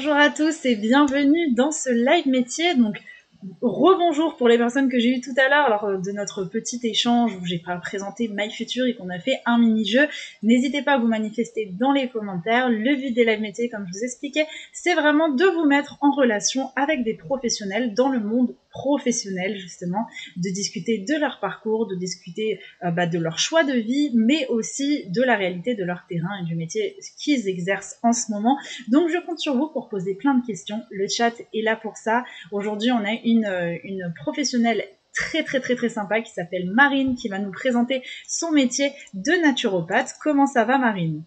Bonjour à tous et bienvenue dans ce live métier. Donc, rebonjour pour les personnes que j'ai eues tout à l'heure lors de notre petit échange où j'ai présenté My Future et qu'on a fait un mini-jeu. N'hésitez pas à vous manifester dans les commentaires. Le but des live métiers, comme je vous expliquais, c'est vraiment de vous mettre en relation avec des professionnels dans le monde professionnel, justement, de discuter de leur parcours, de discuter de leur choix de vie, mais aussi de la réalité de leur terrain et du métier qu'ils exercent en ce moment. Donc, je compte sur vous pour poser plein de questions. Le chat est là pour ça. Aujourd'hui, on a une professionnelle très sympa qui s'appelle Marine qui va nous présenter son métier de naturopathe. Comment ça va, Marine?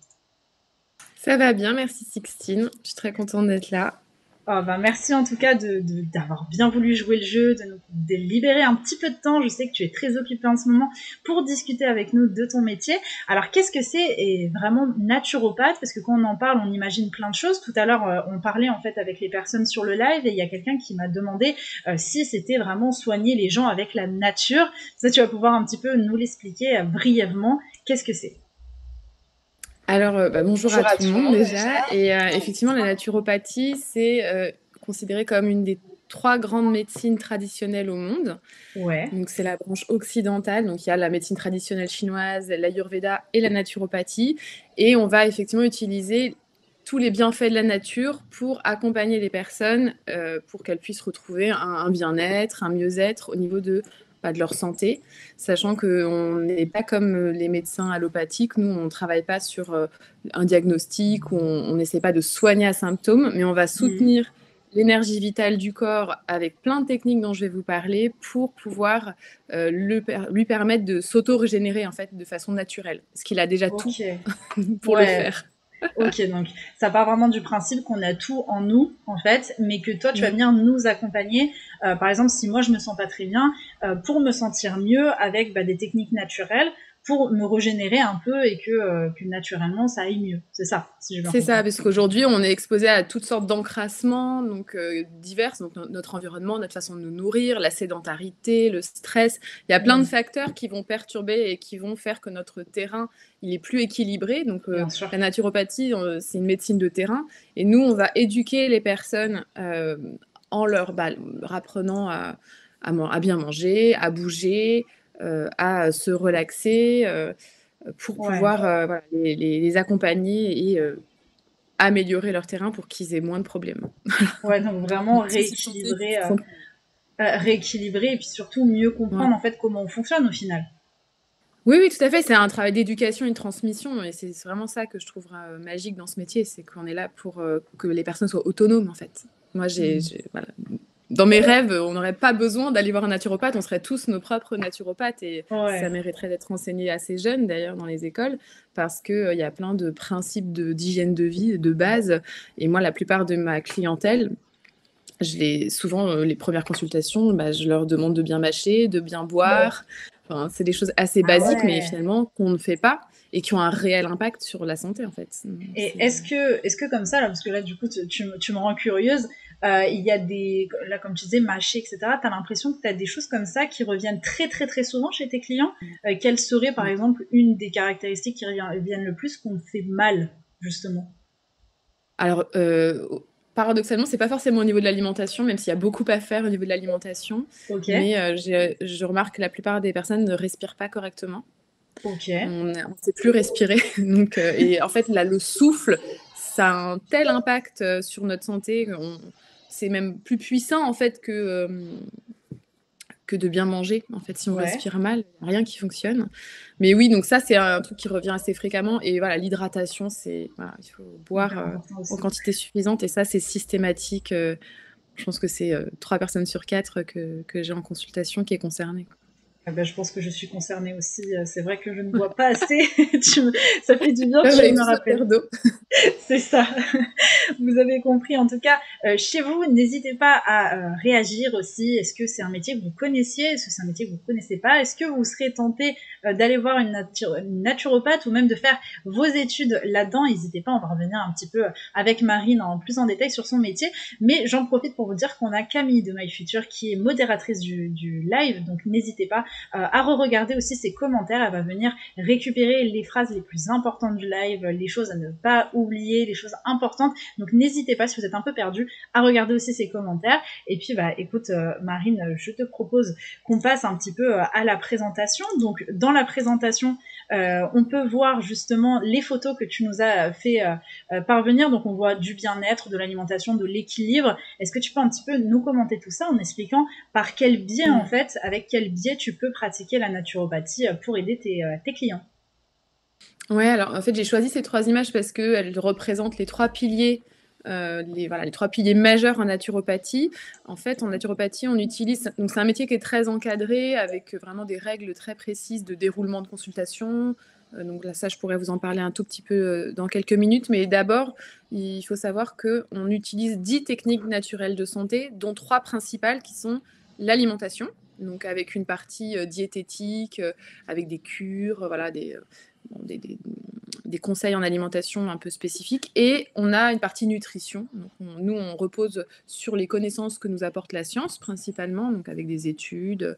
Ça va bien, merci Sixtine. Je suis très contente d'être là. Oh, merci en tout cas d'avoir bien voulu jouer le jeu, de libérer un petit peu de temps. Je sais que tu es très occupée en ce moment pour discuter avec nous de ton métier. Alors, qu'est-ce que c'est et vraiment naturopathe? Parce que quand on en parle, on imagine plein de choses. Tout à l'heure, on parlait en fait avec les personnes sur le live et il y a quelqu'un qui m'a demandé si c'était vraiment soigner les gens avec la nature. Ça, tu vas pouvoir un petit peu nous l'expliquer brièvement. Qu'est-ce que c'est? Alors, bonjour à Bonjour à tout le tout le monde monde déjà. déjà. Et effectivement, la naturopathie, c'est considéré comme une des 3 grandes médecines traditionnelles au monde. Ouais. Donc, c'est la branche occidentale. Donc, il y a la médecine traditionnelle chinoise, l'ayurveda et la naturopathie. Et on va effectivement utiliser tous les bienfaits de la nature pour accompagner les personnes pour qu'elles puissent retrouver un bien-être, un mieux-être au niveau de leur santé, sachant qu'on n'est pas comme les médecins allopathiques. Nous, on ne travaille pas sur un diagnostic, on n'essaie pas de soigner un symptôme, mais on va soutenir l'énergie vitale du corps avec plein de techniques dont je vais vous parler pour pouvoir lui permettre de s'auto-régénérer en fait de façon naturelle, parce qu'il a déjà tout Ok. pour le Ouais. faire. Ok, donc ça part vraiment du principe qu'on a tout en nous, en fait, mais que toi, tu vas Mm. venir nous accompagner. Par exemple, si moi, je me sens pas très bien, pour me sentir mieux avec des techniques naturelles, pour me régénérer un peu et que naturellement, ça aille mieux. C'est ça, si j'ai bien C'est compris. ça, parce qu'aujourd'hui, on est exposé à toutes sortes d'encrassements donc, divers, donc notre environnement, notre façon de nous nourrir, la sédentarité, le stress. Il y a plein de facteurs qui vont perturber et qui vont faire que notre terrain il est plus équilibré. Donc, Bien sûr. la naturopathie, c'est une médecine de terrain. Et nous, on va éduquer les personnes en leur apprenant à bien manger, à bouger, à se relaxer. Pour Ouais. pouvoir voilà, les accompagner et améliorer leur terrain pour qu'ils aient moins de problèmes. Ouais, donc vraiment Qu'ils se sentent mieux, qu'ils rééquilibrer, se sentent mieux. rééquilibrer et puis surtout mieux Ouais. comprendre en fait comment on fonctionne au final. Oui, oui, tout à fait. C'est un travail d'éducation et de transmission. Et c'est vraiment ça que je trouve magique dans ce métier. C'est qu'on est là pour que les personnes soient autonomes, en fait. Moi, voilà. Dans mes rêves, on n'aurait pas besoin d'aller voir un naturopathe. On serait tous nos propres naturopathes. Et ça Ouais. mériterait d'être enseigné assez jeune, d'ailleurs, dans les écoles, parce qu'il y a plein de principes d'hygiène de vie, de base. Et moi, la plupart de ma clientèle, souvent, les premières consultations, je leur demande de bien mâcher, de bien boire. Enfin, c'est des choses assez Ah basiques, mais ouais. finalement qu'on ne fait pas et qui ont un réel impact sur la santé, en fait. Et est-ce que comme ça, là, parce que là, du coup, tu me rends curieuse, il y a là, comme tu disais, mâcher, etc., t'as l'impression que t'as des choses comme ça qui reviennent très souvent chez tes clients? Quelle serait, par exemple, une des caractéristiques qui reviennent le plus qu'on fait mal, justement? Alors, paradoxalement, c'est pas forcément au niveau de l'alimentation, même s'il y a beaucoup à faire au niveau de l'alimentation. Ok, Mais je remarque que la plupart des personnes ne respirent pas correctement. ok, On ne sait plus respirer. Donc, et en fait, là, le souffle, ça a un tel impact sur notre santé. C'est même plus puissant, en fait, que de bien manger. En fait, si on ouais. respire mal, rien qui fonctionne. Mais oui, donc ça, c'est un truc qui revient assez fréquemment. Et voilà, l'hydratation, voilà, il faut boire Hyper important en aussi. quantité suffisante. Et ça, c'est systématique. Je pense que c'est 3 personnes sur 4 que j'ai en consultation qui est concernée. Je pense que je suis concernée aussi. C'est vrai que je ne bois pas assez. Ça fait du bien, Là, vous tu avez me tous un rappelles. verre d'eau. C'est ça. Vous avez compris. En tout cas, chez vous, n'hésitez pas à réagir aussi. Est-ce que c'est un métier que vous connaissiez? Est-ce que c'est un métier que vous ne connaissez pas? Est-ce que vous serez tenté d'aller voir une naturopathe ou même de faire vos études là-dedans? N'hésitez pas, on va revenir un petit peu avec Marine en plus en détail sur son métier. Mais j'en profite pour vous dire qu'on a Camille de My Future qui est modératrice du live. Donc n'hésitez pas à re-regarder aussi ses commentaires. Elle va venir récupérer les phrases les plus importantes du live, les choses à ne pas oublier, les choses importantes. Donc n'hésitez pas, si vous êtes un peu perdu, à regarder aussi ses commentaires. Et puis écoute Marine, je te propose qu'on passe un petit peu à la présentation. Donc dans la présentation, on peut voir justement les photos que tu nous as fait parvenir. Donc on voit du bien-être, de l'alimentation, de l'équilibre. Est-ce que tu peux un petit peu nous commenter tout ça en expliquant par quel biais en fait, avec quel biais tu peux pratiquer la naturopathie pour aider tes clients? Ouais, alors en fait, j'ai choisi ces 3 images parce qu'elles représentent les 3 piliers, les 3 piliers majeurs en naturopathie. En fait, en naturopathie, on utilise donc c'est un métier qui est très encadré avec vraiment des règles très précises de déroulement de consultation. Donc là, ça, je pourrais vous en parler un tout petit peu, dans quelques minutes. Mais d'abord, il faut savoir qu'on utilise 10 techniques naturelles de santé, dont 3 principales qui sont l'alimentation, donc avec une partie, diététique, avec des cures, voilà, bon, des conseils en alimentation un peu spécifiques. Et on a une partie nutrition. Donc nous, on repose sur les connaissances que nous apporte la science, principalement, donc avec des études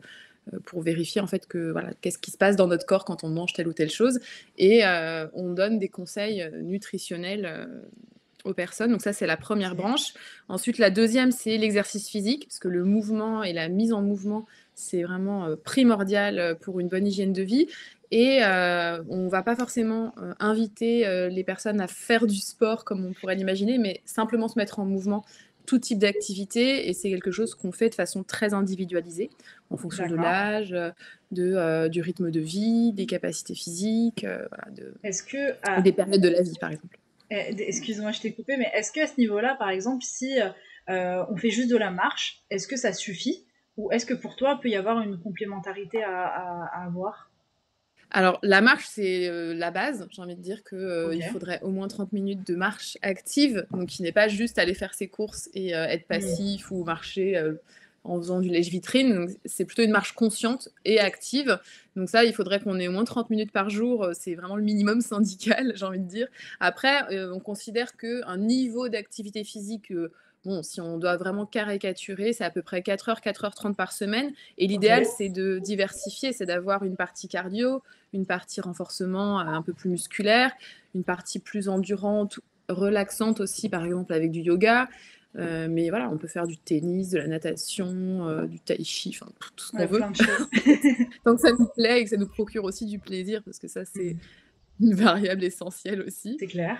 pour vérifier en fait que voilà, qu'est-ce qui se passe dans notre corps quand on mange telle ou telle chose. Et on donne des conseils nutritionnels aux personnes. Donc ça, c'est la première branche. Ensuite, la deuxième, c'est l'exercice physique, parce que le mouvement et la mise en mouvement, c'est vraiment primordial pour une bonne hygiène de vie. Et on ne va pas forcément inviter les personnes à faire du sport comme on pourrait l'imaginer, mais simplement se mettre en mouvement, tout type d'activité. Et c'est quelque chose qu'on fait de façon très individualisée, en fonction de l'âge, du rythme de vie, des capacités physiques, voilà, et des périodes de la vie, par exemple. Excuse-moi, je t'ai coupé, mais est-ce qu'à ce niveau-là, par exemple, si on fait juste de la marche, est-ce que ça suffit? Ou est-ce que pour toi, il peut y avoir une complémentarité à avoir? Alors, la marche, c'est la base. J'ai envie de dire qu'il Ok. faudrait au moins 30 minutes de marche active, donc qui n'est pas juste aller faire ses courses et être passif ou marcher en faisant du lèche-vitrine. Donc, c'est plutôt une marche consciente et active. Donc ça, il faudrait qu'on ait au moins 30 minutes par jour. C'est vraiment le minimum syndical, j'ai envie de dire. Après, on considère qu'un niveau d'activité physique bon, si on doit vraiment caricaturer, c'est à peu près 4h30 par semaine. Et l'idéal, c'est de diversifier, c'est d'avoir une partie cardio, une partie renforcement un peu plus musculaire, une partie plus endurante, relaxante aussi, par exemple avec du yoga. Mais voilà, on peut faire du tennis, de la natation, du tai chi, enfin tout ce qu'on veut. Plein de choses. Tant que ça nous plaît et que ça nous procure aussi du plaisir, parce que ça, c'est une variable essentielle aussi. C'est clair.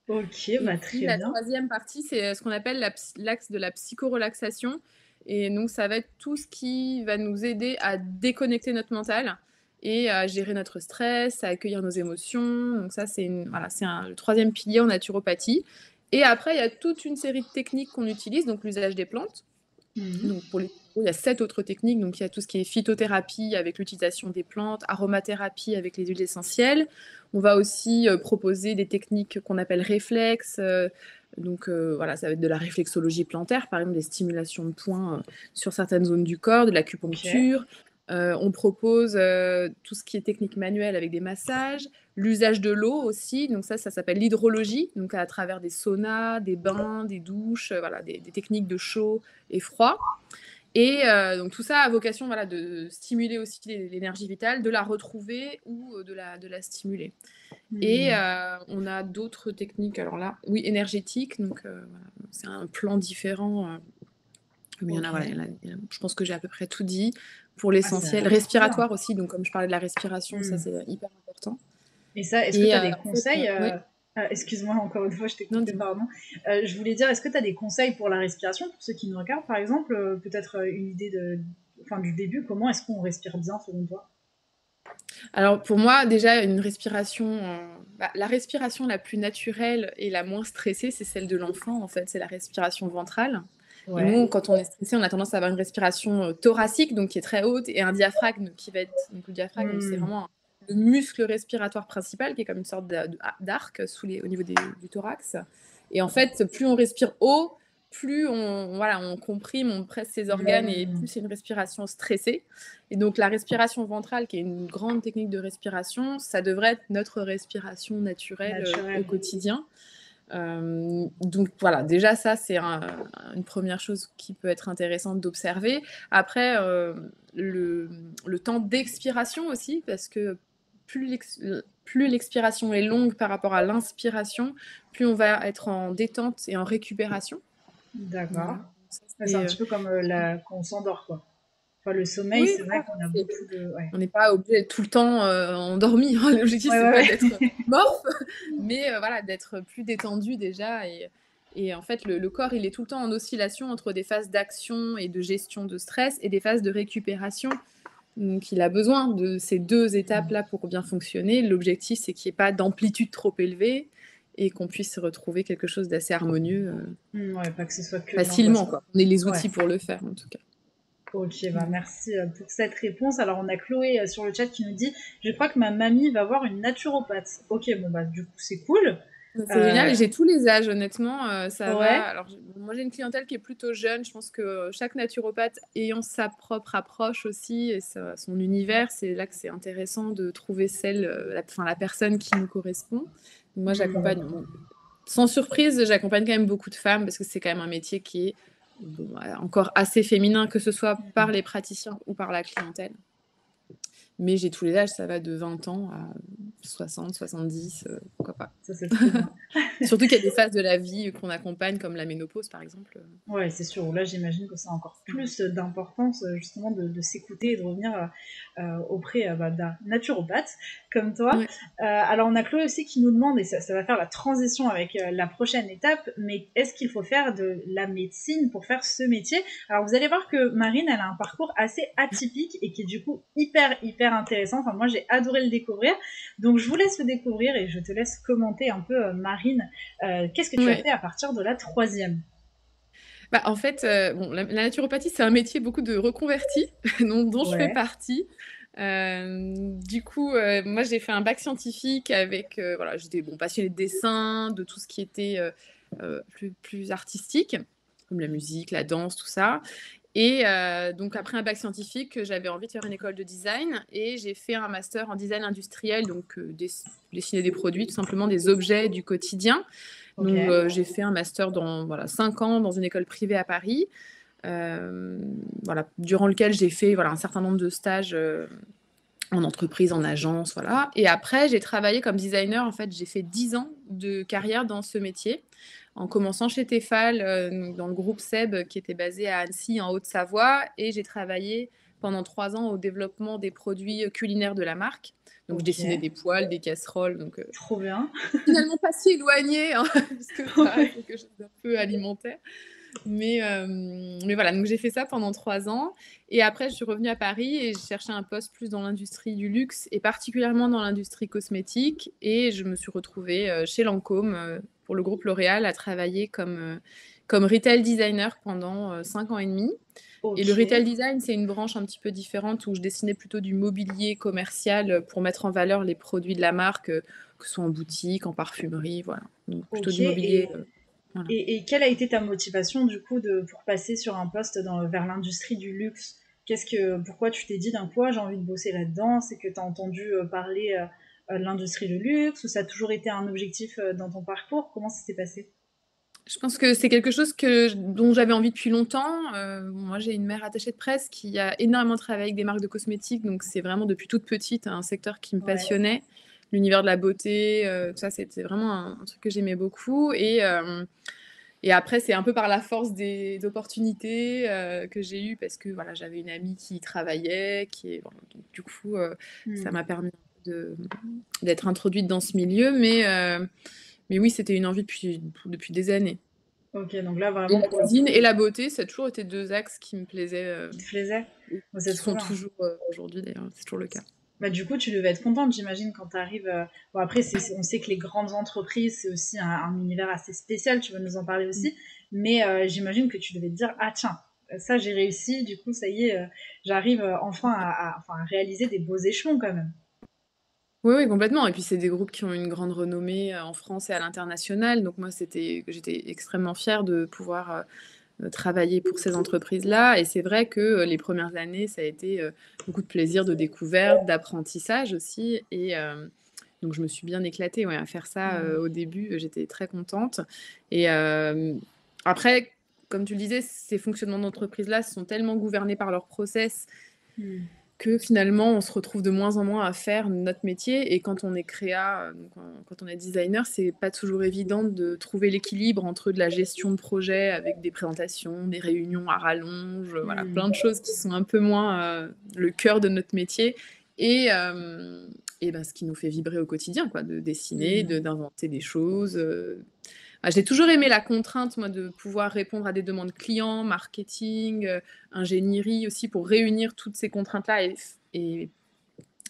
Ok, Et puis très la bien. troisième partie, c'est ce qu'on appelle l'axe de la psychorelaxation. Et donc, ça va être tout ce qui va nous aider à déconnecter notre mental et à gérer notre stress, à accueillir nos émotions. Donc ça, voilà, le troisième pilier en naturopathie. Et après, il y a toute une série de techniques qu'on utilise, donc l'usage des plantes. Donc pour les il y a 7 autres techniques. Donc il y a tout ce qui est phytothérapie avec l'utilisation des plantes, aromathérapie avec les huiles essentielles. On va aussi proposer des techniques qu'on appelle réflexes. Donc voilà, ça va être de la réflexologie plantaire, par exemple des stimulations de points sur certaines zones du corps, de l'acupuncture. On propose tout ce qui est technique manuelle avec des massages, l'usage de l'eau aussi, donc ça s'appelle l'hydrologie, donc à travers des saunas, des bains, des douches, voilà, des techniques de chaud et froid. Et donc tout ça a vocation voilà, de stimuler aussi l'énergie vitale, de la retrouver ou de la stimuler. Et on a d'autres techniques, alors là, oui, énergétiques, donc voilà, c'est un plan différent. Mais il y en a, voilà, je pense que j'ai à peu près tout dit pour l'essentiel. Respiratoire aussi, donc comme je parlais de la respiration, ça c'est hyper important. Et ça, est-ce que tu as des en fait, conseils oui. excuse-moi encore une fois, je t'ai Non, coupé, dis-moi. pardon. Je voulais dire, est-ce que tu as des conseils pour la respiration, pour ceux qui nous regardent, par exemple, peut-être une idée du début, comment est-ce qu'on respire bien selon toi? Alors pour moi, déjà, une respiration, la respiration la plus naturelle et la moins stressée, c'est celle de l'enfant, en fait, c'est la respiration ventrale. Et Ouais. nous, quand on est stressé, on a tendance à avoir une respiration thoracique, donc qui est très haute, et un diaphragme qui va être. Donc le diaphragme, c'est vraiment le muscle respiratoire principal, qui est comme une sorte d'arc au niveau du thorax. Et en fait, plus on respire haut, plus on comprime, on presse ses organes, et plus c'est une respiration stressée. Et donc la respiration ventrale, qui est une grande technique de respiration, ça devrait être notre respiration naturelle au quotidien. Donc voilà, déjà ça, c'est une première chose qui peut être intéressante d'observer. Après, le temps d'expiration aussi, parce que plus l'expiration est longue par rapport à l'inspiration, plus on va être en détente et en récupération. D'accord. Voilà. Ça, C'est un petit peu comme quand on s'endort, quoi. Enfin, le sommeil, oui, c'est vrai voilà, qu'on a beaucoup de... Ouais, on n'est pas obligé d'être tout le temps endormi. Hein. L'objectif, ouais, c'est pas ouais. d'être morphe, mais voilà, d'être plus détendu déjà. Et en fait, le corps, il est tout le temps en oscillation entre des phases d'action et de gestion de stress et des phases de récupération. Donc, il a besoin de ces deux étapes-là pour bien fonctionner. L'objectif, c'est qu'il n'y ait pas d'amplitude trop élevée et qu'on puisse retrouver quelque chose d'assez harmonieux Ouais, pas que ce soit que de l'angoisse, facilement, quoi. quoi. On ait les Ouais. outils pour le faire, en tout cas. Ok, bah merci pour cette réponse. Alors, on a Chloé sur le chat qui nous dit: Je crois que ma mamie va voir une naturopathe. Ok, bon, bah, du coup, c'est cool. C'est génial Euh, et j'ai tous les âges honnêtement, ça va. ouais, Alors moi j'ai une clientèle qui est plutôt jeune, je pense que chaque naturopathe ayant sa propre approche aussi et son univers, c'est là que c'est intéressant de trouver la personne qui nous correspond. Moi j'accompagne, sans surprise, j'accompagne quand même beaucoup de femmes parce que c'est quand même un métier qui est encore assez féminin, que ce soit par les praticiens ou par la clientèle. Mais j'ai tous les âges, ça va de 20 ans à 60, 70, pourquoi pas. ça c'est trop bien. Surtout qu'il y a des phases de la vie qu'on accompagne, comme la ménopause, par exemple. Ouais, c'est sûr. Là, j'imagine que ça a encore plus d'importance, justement, de s'écouter et de revenir auprès d'un naturopathe comme toi. Ouais. Alors, on a Chloé aussi qui nous demande, et ça va faire la transition avec la prochaine étape, mais est-ce qu'il faut faire de la médecine pour faire ce métier? Alors, vous allez voir que Marine, elle a un parcours assez atypique et qui est du coup hyper intéressant. Enfin, moi, j'ai adoré le découvrir. Donc, je vous laisse le découvrir et je te laisse commenter un peu, Marine. Qu'est-ce que tu as Ouais. fait à partir de la troisième? Bah, en fait, la naturopathie, c'est un métier beaucoup de reconvertis, dont je fais Ouais. partie. Du coup, moi, j'ai fait un bac scientifique avec, voilà, j'étais passionnée de dessin, de tout ce qui était plus artistique, comme la musique, la danse, tout ça. Et donc, après un bac scientifique, j'avais envie de faire une école de design et j'ai fait un master en design industriel, donc dessiner des produits, tout simplement des objets du quotidien. Ok. Donc, j'ai fait un master dans 5 ans dans une école privée à Paris, voilà, durant lequel j'ai fait un certain nombre de stages en entreprise, en agence, voilà. Et après, j'ai travaillé comme designer. En fait, j'ai fait 10 ans de carrière dans ce métier, en commençant chez Tefal, dans le groupe Seb, qui était basé à Annecy, en Haute-Savoie. Et j'ai travaillé pendant 3 ans au développement des produits culinaires de la marque. Donc, je Ok. dessinais des poêles, des casseroles. Donc, Trop bien. finalement, pas si éloigné, hein, puisque ça reste Ouais. quelque chose d'un peu alimentaire. Mais voilà, donc j'ai fait ça pendant 3 ans. Et après, je suis revenue à Paris et j'ai cherché un poste plus dans l'industrie du luxe et particulièrement dans l'industrie cosmétique. Et je me suis retrouvée chez Lancôme pour le groupe L'Oréal à travailler comme retail designer pendant 5 ans et demi. Et le Ok. retail design, c'est une branche un petit peu différente où je dessinais plutôt du mobilier commercial pour mettre en valeur les produits de la marque, que ce soit en boutique, en parfumerie, voilà. Donc plutôt Ok. du mobilier. Voilà. Et quelle a été ta motivation du coup pour passer sur un poste vers l'industrie du luxe? Pourquoi tu t'es dit d'un coup, ah, j'ai envie de bosser là-dedans? C'est que tu as entendu parler de l'industrie du luxe ou ça a toujours été un objectif dans ton parcours? Comment ça s'est passé? Je pense que c'est quelque chose dont j'avais envie depuis longtemps. Moi, j'ai une mère attachée de presse qui a énormément travaillé avec des marques de cosmétiques, donc c'est vraiment depuis toute petite un secteur qui me Ouais. passionnait. L'univers de la beauté, tout ça, c'était vraiment un truc que j'aimais beaucoup. Et après, c'est un peu par la force des opportunités que j'ai eues, parce que voilà, j'avais une amie qui y travaillait, voilà, donc, du coup, ça Hmm. m'a permis d'être introduite dans ce milieu. Mais oui, c'était une envie depuis des années. Ok, donc là Et vraiment la pour le cuisine coup, et la beauté, ça a toujours été 2 axes qui me plaisaient, qui te plaisait? et Bon, c'est qui trop sont bien. toujours, aujourd'hui d'ailleurs, c'est toujours le cas. Bah, du coup, tu devais être contente, j'imagine, quand tu arrives. Bon, après, on sait que les grandes entreprises, c'est aussi un univers assez spécial, tu vas nous en parler Mmh. aussi. Mais j'imagine que tu devais te dire, ah tiens, ça j'ai réussi, du coup, ça y est, j'arrive enfin à réaliser des beaux échelons quand même. Oui, oui, complètement. Et puis c'est des groupes qui ont une grande renommée, en France et à l'international. Donc moi, j'étais extrêmement fière de pouvoir, travailler pour ces entreprises-là. Et c'est vrai que, les premières années, ça a été, beaucoup de plaisir, de découverte, d'apprentissage aussi. Donc je me suis bien éclatée, ouais, à faire ça, Mmh. au début, j'étais très contente et après, comme tu le disais, ces fonctionnements d'entreprise-là sont tellement gouvernés par leurs process Mmh. que finalement, on se retrouve de moins en moins à faire notre métier et quand on est créa, donc quand on est designer, c'est pas toujours évident de trouver l'équilibre entre de la gestion de projet avec des présentations, des réunions à rallonge, voilà, plein Mmh. de choses qui sont un peu moins, le cœur de notre métier et ben, ce qui nous fait vibrer au quotidien, quoi, de dessiner, Mmh. d'inventer des choses, ah, j'ai toujours aimé la contrainte, moi, de pouvoir répondre à des demandes clients, marketing, ingénierie aussi, pour réunir toutes ces contraintes-là et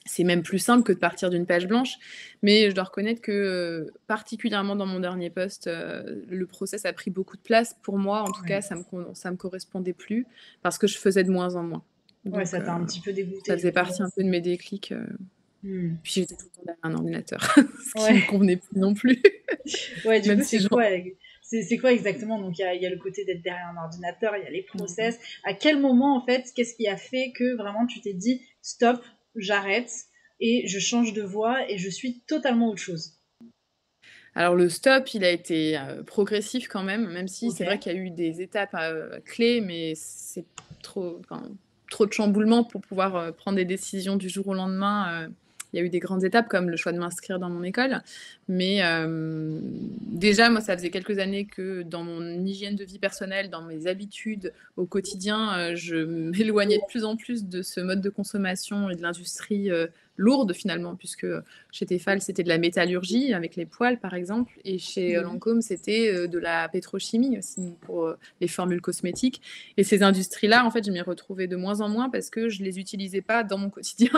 c'est même plus simple que de partir d'une page blanche. Mais je dois reconnaître que, particulièrement dans mon dernier poste, le process a pris beaucoup de place. Pour moi, en tout cas, Ouais. ça me correspondait plus parce que je faisais de moins en moins. Ouais, Donc ça t'a un petit peu ça dégoûté faisait du coup. partie un peu de mes déclics, Mmh. puis j'étais tout le temps derrière un ordinateur, ce qui me Ouais. convenait plus non plus, Ouais, du même coup, si c'est j'en quoi, c'est quoi exactement? Donc il y a le côté d'être derrière un ordinateur, il y a les mmh. process. À quel moment, en fait, qu'est-ce qui a fait que vraiment tu t'es dit: «Stop, j'arrête et je change de voie et je suis totalement autre chose»? Alors le stop, il a été, progressif quand même, même si c'est vrai OK. qu'il y a eu des étapes, clés, mais c'est trop de chamboulements pour pouvoir, prendre des décisions du jour au lendemain, il y a eu des grandes étapes comme le choix de m'inscrire dans mon école. Mais, déjà moi ça faisait quelques années que dans mon hygiène de vie personnelle, dans mes habitudes au quotidien, je m'éloignais de plus en plus de ce mode de consommation et de l'industrie, lourde finalement puisque, chez Tefal, c'était de la métallurgie avec les poêles, par exemple, et chez Mmh. Lancôme, c'était de la pétrochimie aussi pour les formules cosmétiques. Et ces industries-là, en fait, je m'y retrouvais de moins en moins parce que je les utilisais pas dans mon quotidien.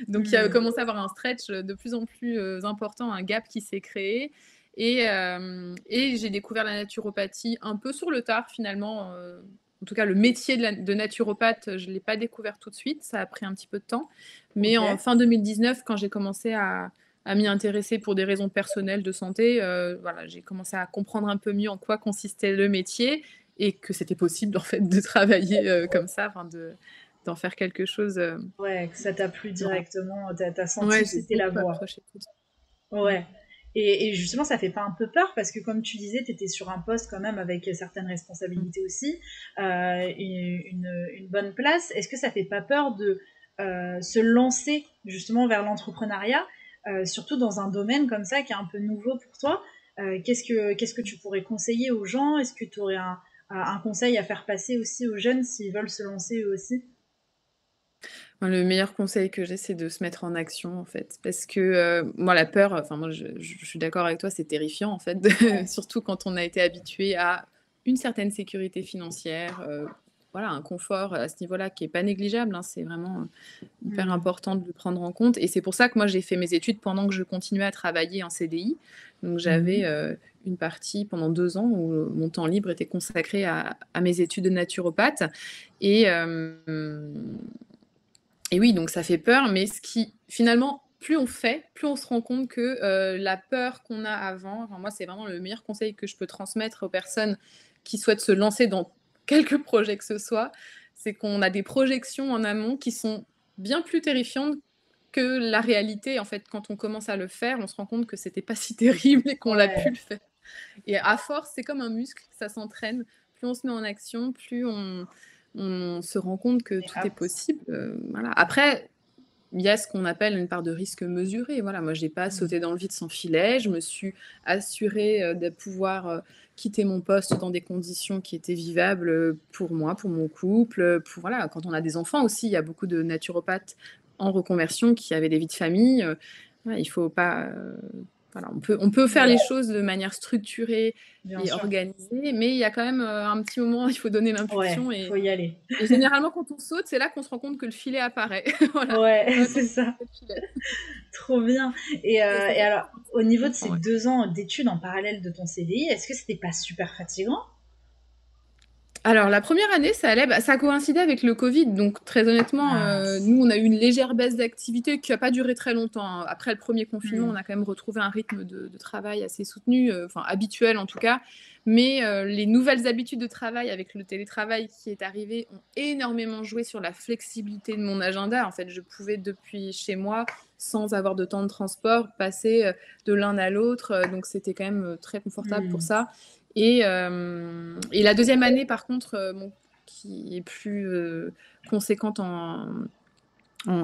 Donc, il y a Mmh. commencé à avoir un stretch de plus en plus important, un gap qui s'est créé. Et j'ai découvert la naturopathie un peu sur le tard, finalement. En tout cas, le métier de naturopathe, je ne l'ai pas découvert tout de suite. Ça a pris un petit peu de temps. Mais en OK. fin 2019, quand j'ai commencé à m'y intéresser pour des raisons personnelles de santé, voilà, j'ai commencé à comprendre un peu mieux en quoi consistait le métier et que c'était possible, en fait, de travailler, comme ça, enfin d'en faire quelque chose, Ouais, que ça t'a plu voilà. directement, tu as senti Ouais, que j'ai c'était la beaucoup voie. accroché tout de suite. Mmh. Ouais. Et justement, ça fait pas un peu peur parce que comme tu disais, tu étais sur un poste quand même avec certaines Mmh. responsabilités aussi, une bonne place. Est-ce que ça fait pas peur de se lancer justement vers l'entrepreneuriat, surtout dans un domaine comme ça qui est un peu nouveau pour toi? Qu'est-ce que tu pourrais conseiller aux gens? Est-ce que tu aurais un conseil à faire passer aussi aux jeunes s'ils veulent se lancer eux aussi? Enfin, le meilleur conseil que j'ai, c'est de se mettre en action, en fait. Parce que, moi, la peur, enfin, moi, je suis d'accord avec toi, c'est terrifiant, en fait, de Ouais. surtout quand on a été habitué à une certaine sécurité financière, voilà, un confort à ce niveau-là qui est pas négligeable, hein. C'est vraiment, hyper Hmm. important de le prendre en compte et c'est pour ça que moi, j'ai fait mes études pendant que je continuais à travailler en CDI. Donc j'avais, Mhm. une partie pendant 2 ans où, mon temps libre était consacré à mes études de naturopathe et et oui, donc ça fait peur, mais ce qui finalement, plus on fait, plus on se rend compte que, la peur qu'on a avant, enfin moi, c'est vraiment le meilleur conseil que je peux transmettre aux personnes qui souhaitent se lancer dans quelque projet que ce soit, c'est qu'on a des projections en amont qui sont bien plus terrifiantes que la réalité. En fait, quand on commence à le faire, on se rend compte que c'était pas si terrible et qu'on l'a pu Ouais, le faire. Et à force, c'est comme un muscle, ça s'entraîne. Plus on se met en action, plus on se rend compte que on est tout est apte. possible, voilà. Après, il y a ce qu'on appelle une part de risque mesuré. Voilà, moi, j'ai pas Hmm. sauté dans le vide sans filet. Je me suis assurée, de pouvoir, quitter mon poste dans des conditions qui étaient vivables, pour moi, pour mon couple, pour voilà, quand on a des enfants aussi, il y a beaucoup de naturopathes en reconversion qui avaient des vies de famille, ouais, il faut pas, voilà, on peut faire Ouais, les choses de manière structurée bien et sûr. organisée, mais il y a quand même, un petit moment, il faut donner Ouais, l'impulsion faut y aller. et généralement, quand on saute, c'est là qu'on se rend compte que le filet apparaît. Voilà, faut Ouais, c'est attendre ça. le filet Trop bien. Et, et ça et fait alors, peur, hein, au je niveau de ces comprends, ouais. 2 ans d'études en parallèle de ton CDI, est-ce que c'était pas super fatigant? Alors la première année, ça allait, bah, ça coïncidait avec le covid, donc très honnêtement, Mince. nous, on a eu une légère baisse d'activité qui a pas duré très longtemps, hein. Après le premier confinement, Hmm. on a quand même retrouvé un rythme de travail assez soutenu, enfin habituel en tout cas. Mais, les nouvelles habitudes de travail avec le télétravail qui est arrivé ont énormément joué sur la flexibilité de mon agenda. En fait, je pouvais depuis chez moi sans avoir de temps de transport, passer de l'un à l'autre. Donc c'était quand même très confortable pour ça. Et la deuxième année, par contre, bon, qui est plus conséquente en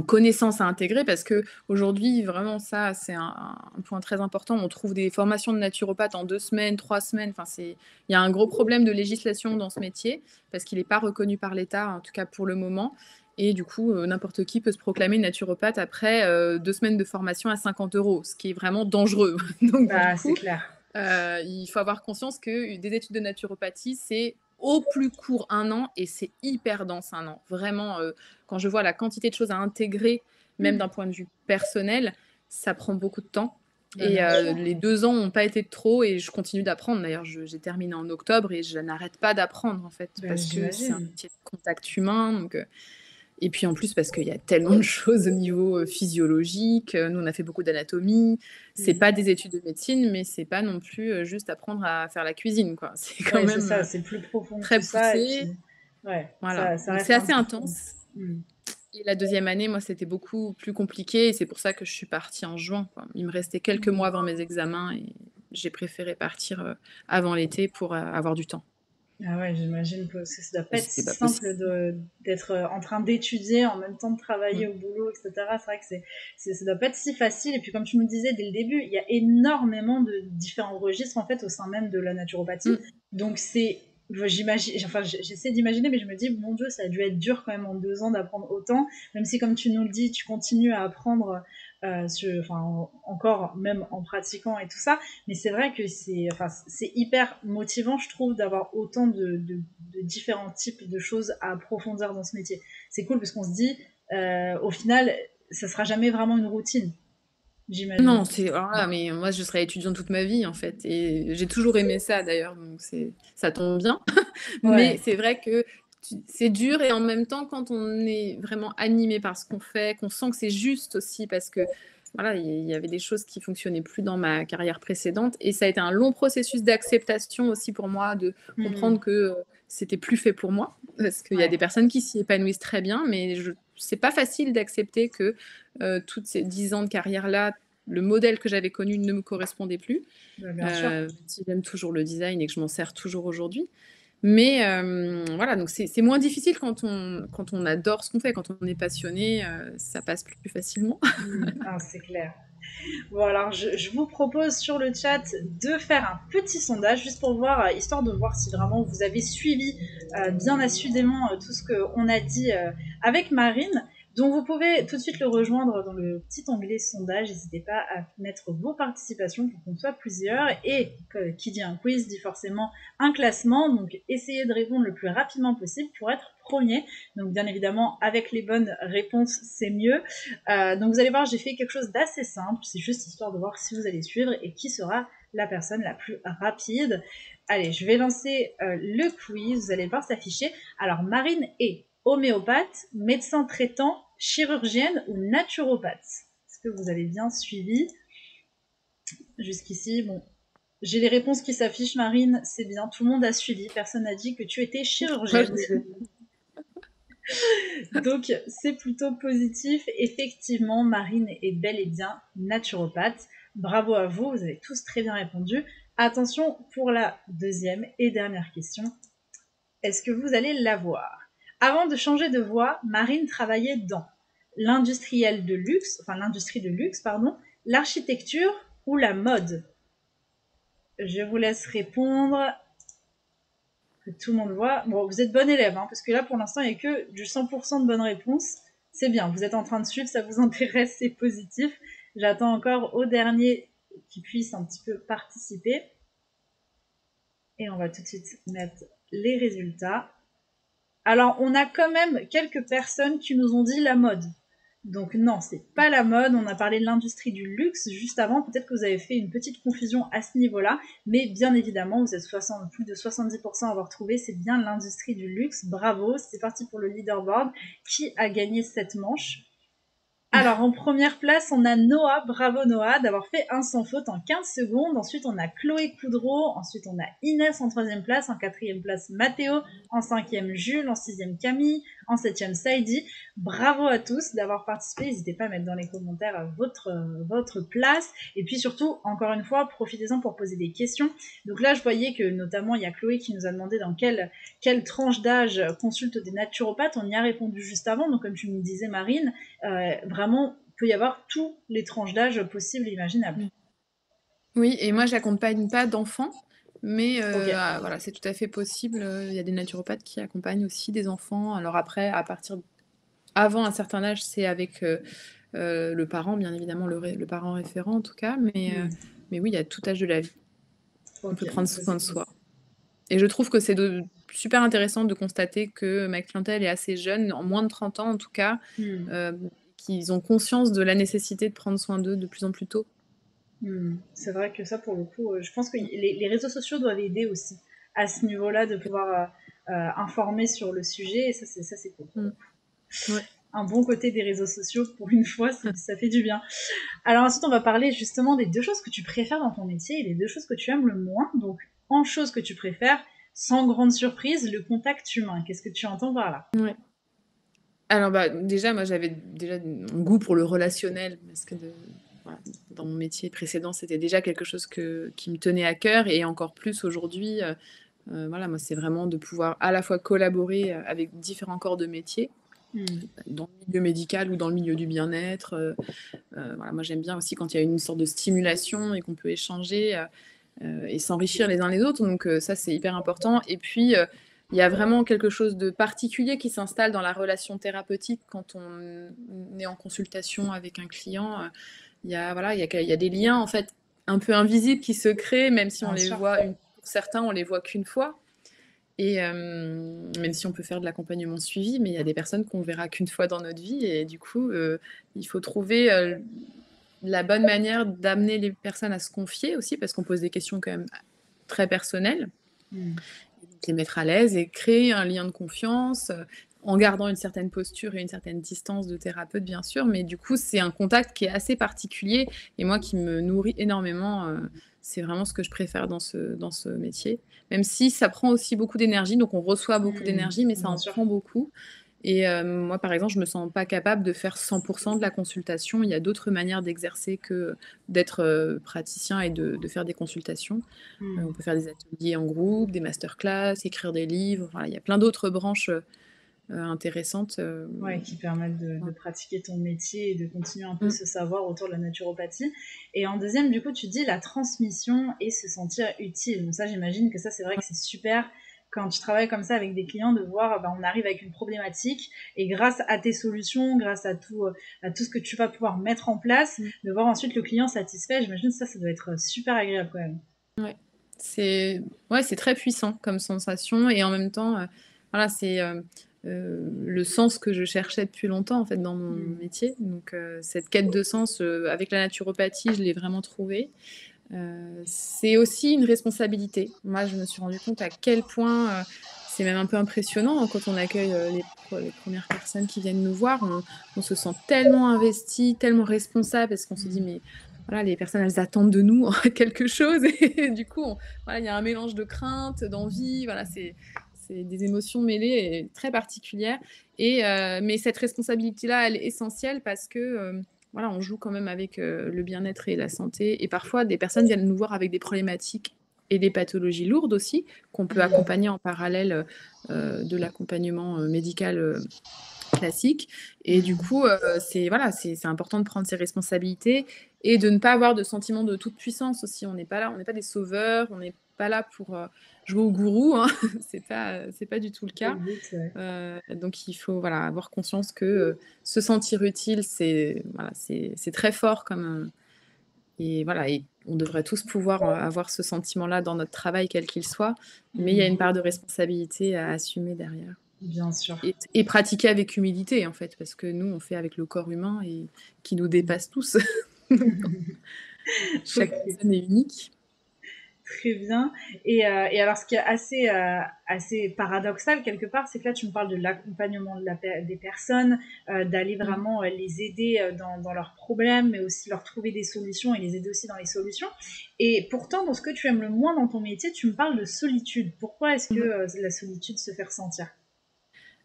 connaissances à intégrer, parce que aujourd'hui, vraiment, ça, c'est un point très important. On trouve des formations de naturopathes en 2 semaines, 3 semaines. Enfin, il y a un gros problème de législation dans ce métier, parce qu'il n'est pas reconnu par l'État, en tout cas pour le moment. Et du coup, n'importe qui peut se proclamer naturopathe après 2 semaines de formation à 50 €, ce qui est vraiment dangereux. Donc, du coup, c'est clair. il faut avoir conscience que des études de naturopathie, c'est au plus court 1 an et c'est hyper dense 1 an. Vraiment, quand je vois la quantité de choses à intégrer, même d'un point de vue personnel, ça prend beaucoup de temps. Et les 2 ans n'ont pas été de trop et je continue d'apprendre. D'ailleurs, j'ai terminé en octobre et je n'arrête pas d'apprendre, en fait, parce que c'est un métier de contact humain. Donc, et puis en plus, parce qu'il y a tellement de choses au niveau physiologique. Nous, on a fait beaucoup d'anatomie. C'est pas des études de médecine, mais c'est pas non plus juste apprendre à faire la cuisine, quoi. C'est quand même c'est ça, c'est plus profond très que ça. poussé. Et puis, Voilà. ça Donc reste c'est assez important. intense. Et la deuxième année, moi, c'était beaucoup plus compliqué. Et c'est pour ça que je suis partie en juin, quoi. Il me restait quelques mois avant mes examens et j'ai préféré partir avant l'été pour avoir du temps. Ah ouais, j'imagine que ça doit pas être C'était si pas simple possible. d'être en train d'étudier en même temps de travailler au boulot, etc. C'est vrai que ça doit pas être si facile. Et puis comme tu me disais dès le début, il y a énormément de différents registres en fait au sein même de la naturopathie. Donc j'imagine, enfin j'essaie d'imaginer, mais je me dis mon Dieu, ça a dû être dur quand même en 2 ans d'apprendre autant. Même si comme tu nous le dis, tu continues à apprendre, encore même en pratiquant et tout ça. Mais c'est vrai que c'est hyper motivant, je trouve, d'avoir autant de différents types de choses à approfondir dans ce métier. C'est cool parce qu'on se dit, au final, ça sera jamais vraiment une routine, j'imagine. Non, voilà, mais moi, je serai étudiante toute ma vie, en fait. Et j'ai toujours aimé ça, d'ailleurs, donc ça tombe bien. Mais Ouais. c'est vrai que c'est dur et en même temps, quand on est vraiment animé par ce qu'on fait, qu'on sent que c'est juste aussi, parce que voilà, il y avait des choses qui fonctionnaient plus dans ma carrière précédente et ça a été un long processus d'acceptation aussi pour moi, de comprendre que c'était plus fait pour moi, parce qu'il y a des personnes qui s'y épanouissent très bien, mais c'est pas facile d'accepter que toutes ces 10 ans de carrière-là, le modèle que j'avais connu ne me correspondait plus. Bien sûr. Si j'aime toujours le design et que je m'en sers toujours aujourd'hui. Mais voilà, donc c'est moins difficile quand on adore ce qu'on fait, quand on est passionné, ça passe plus facilement. C'est clair. Bon, alors je vous propose sur le chat de faire un petit sondage juste pour voir, histoire de voir si vraiment vous avez suivi bien assidûment tout ce qu'on a dit avec Marine. Donc vous pouvez tout de suite le rejoindre dans le petit onglet sondage. N'hésitez pas à mettre vos participations pour qu'on soit plusieurs. Et qui dit un quiz dit forcément un classement. Donc essayez de répondre le plus rapidement possible pour être premier. Donc bien évidemment avec les bonnes réponses c'est mieux. Donc vous allez voir, j'ai fait quelque chose d'assez simple. C'est juste histoire de voir si vous allez suivre et qui sera la personne la plus rapide. Allez, je vais lancer le quiz. Vous allez voir s'afficher. Alors Marine est homéopathe, médecin traitant, chirurgienne ou naturopathe? Est-ce que vous avez bien suivi jusqu'ici? Bon, j'ai les réponses qui s'affichent, Marine, c'est bien, tout le monde a suivi, personne n'a dit que tu étais chirurgienne. Donc c'est plutôt positif, effectivement, Marine est bel et bien naturopathe. Bravo à vous, vous avez tous très bien répondu. Attention pour la deuxième et dernière question. Est-ce que vous allez l'avoir? Avant de changer de voie, Marine travaillait dans l'industrie de luxe, l'architecture ou la mode? Je vous laisse répondre. Que tout le monde voit. Bon, vous êtes bon élève, hein, parce que là, pour l'instant, il n'y a que du 100% de bonnes réponses. C'est bien, vous êtes en train de suivre, ça vous intéresse, c'est positif. J'attends encore au dernier qui puisse un petit peu participer. Et on va tout de suite mettre les résultats. Alors, on a quand même quelques personnes qui nous ont dit la mode. Donc non, c'est pas la mode. On a parlé de l'industrie du luxe juste avant. Peut-être que vous avez fait une petite confusion à ce niveau-là. Mais bien évidemment, vous êtes plus de 70% à avoir trouvé. C'est bien l'industrie du luxe. Bravo, c'est parti pour le leaderboard. Qui a gagné cette manche? Alors, en première place, on a Noah. Bravo Noah d'avoir fait un sans faute en 15 secondes. Ensuite, on a Chloé Coudreau. Ensuite, on a Inès en troisième place. En quatrième place, Mathéo. En cinquième, Jules. En sixième, Camille. En septième, Saïdi. Bravo à tous d'avoir participé. N'hésitez pas à mettre dans les commentaires votre place. Et puis surtout, encore une fois, profitez-en pour poser des questions. Donc là, je voyais que notamment, il y a Chloé qui nous a demandé dans quelle tranche d'âge consulte des naturopathes. On y a répondu juste avant. Donc comme tu me disais, Marine, vraiment, il peut y avoir tous les tranches d'âge possibles et imaginables. Oui, et moi, j'accompagne pas d'enfants, mais Ok. voilà, c'est tout à fait possible. Il y a des naturopathes qui accompagnent aussi des enfants. Alors après, avant un certain âge, c'est avec le parent, bien évidemment, le parent référent en tout cas, Hmm. mais oui, il y a tout âge de la vie. On peut Ok, prendre ça soin c'est de cool. soi. Et je trouve que c'est super intéressant de constater que ma clientèle est assez jeune, en moins de 30 ans en tout cas, Hmm. qu'ils ont conscience de la nécessité de prendre soin d'eux de plus en plus tôt. C'est vrai que ça, pour le coup, je pense que les réseaux sociaux doivent aider aussi à ce niveau-là de pouvoir informer sur le sujet. Et ça, c'est cool. Mm. Ouais. Un bon côté des réseaux sociaux, pour une fois, ça fait du bien. Alors ensuite, on va parler justement des deux choses que tu préfères dans ton métier et les deux choses que tu aimes le moins. Donc, en choses que tu préfères, sans grande surprise, le contact humain. Qu'est-ce que tu entends par là? Ouais. Alors bah, déjà, moi j'avais déjà un goût pour le relationnel parce que voilà, dans mon métier précédent, c'était déjà quelque chose qui me tenait à cœur et encore plus aujourd'hui. Voilà, moi, c'est vraiment de pouvoir à la fois collaborer avec différents corps de métier, Hmm. dans le milieu médical ou dans le milieu du bien-être. Voilà, moi, j'aime bien aussi quand il y a une sorte de stimulation et qu'on peut échanger et s'enrichir les uns les autres. Donc ça, c'est hyper important. Et puis, il y a vraiment quelque chose de particulier qui s'installe dans la relation thérapeutique quand on est en consultation avec un client. Voilà, il y a des liens en fait un peu invisibles qui se créent, même si on Bien les sûr. voit pour certains, on les voit qu'une fois. Et même si on peut faire de l'accompagnement suivi, mais il y a des personnes qu'on verra qu'une fois dans notre vie. Et du coup, il faut trouver la bonne manière d'amener les personnes à se confier aussi, parce qu'on pose des questions quand même très personnelles, Hmm. les mettre à l'aise et créer un lien de confiance en gardant une certaine posture et une certaine distance de thérapeute, bien sûr. Mais du coup, c'est un contact qui est assez particulier et moi qui me nourrit énormément. C'est vraiment ce que je préfère dans ce métier. Même si ça prend aussi beaucoup d'énergie, donc on reçoit beaucoup d'énergie, mais ça Bien en sûr. prend beaucoup. Et moi, par exemple, je me sens pas capable de faire 100% de la consultation. Il y a d'autres manières d'exercer que d'être praticien et de faire des consultations. On peut faire des ateliers en groupe, des masterclass, écrire des livres. Voilà, il y a plein d'autres branches intéressantes. Ouais, qui permettent de Ouais. pratiquer ton métier et de continuer un peu Mm. ce savoir autour de la naturopathie. Et en deuxième, du coup, tu dis la transmission et se sentir utile. Donc ça, j'imagine que ça, c'est vrai que c'est super quand tu travailles comme ça avec des clients de voir, bah, on arrive avec une problématique et grâce à tes solutions, grâce à tout ce que tu vas pouvoir mettre en place, Mm. de voir ensuite le client satisfait, j'imagine que ça doit être super agréable quand même. Ouais. C'est ouais, c'est très puissant comme sensation et en même temps, voilà, c'est le sens que je cherchais depuis longtemps en fait dans mon Mm. métier. Donc cette quête de sens avec la naturopathie, je l'ai vraiment trouvée. C'est aussi une responsabilité. Moi, je me suis rendu compte à quel point c'est même un peu impressionnant hein, quand on accueille les premières personnes qui viennent nous voir. On se sent tellement investi, tellement responsable parce qu'on se dit, Mm. mais voilà, les personnes, elles attendent de nous quelque chose. Et du coup, voilà, il y a un mélange de crainte, d'envie. Voilà, c'est des émotions mêlées et très particulières. Mais cette responsabilité-là, elle est essentielle parce que voilà, on joue quand même avec le bien-être et la santé. Et parfois, des personnes viennent nous voir avec des problématiques et des pathologies lourdes aussi, qu'on peut Mm. accompagner en parallèle de l'accompagnement médical classique. Et du Mm. coup, c'est important de prendre ses responsabilités et de ne pas avoir de sentiment de toute puissance aussi. On n'est pas là, on n'est pas des sauveurs, on n'est pas là pour jouer au gourou. Hein. C'est pas du tout le C'est cas. le but, ouais. Donc il faut voilà, avoir conscience que se sentir utile, voilà, c'est très fort et voilà, et on devrait tous pouvoir avoir ce sentiment-là dans notre travail, quel qu'il soit, mais il y a une Mm. part de responsabilité à assumer derrière. Bien sûr. Et pratiquer avec humilité, en fait, parce que nous, on fait avec le corps humain et qui nous dépasse tous. Chaque Ok. personne est unique. Très bien. Et alors, ce qui est assez paradoxal quelque part, c'est que là, tu me parles de l'accompagnement des personnes, d'aller Mm. vraiment les aider dans leurs problèmes, mais aussi leur trouver des solutions et les aider aussi dans les solutions. Et pourtant, dans ce que tu aimes le moins dans ton métier, tu me parles de solitude. Pourquoi est-ce que Ouais. la solitude se fait ressentir?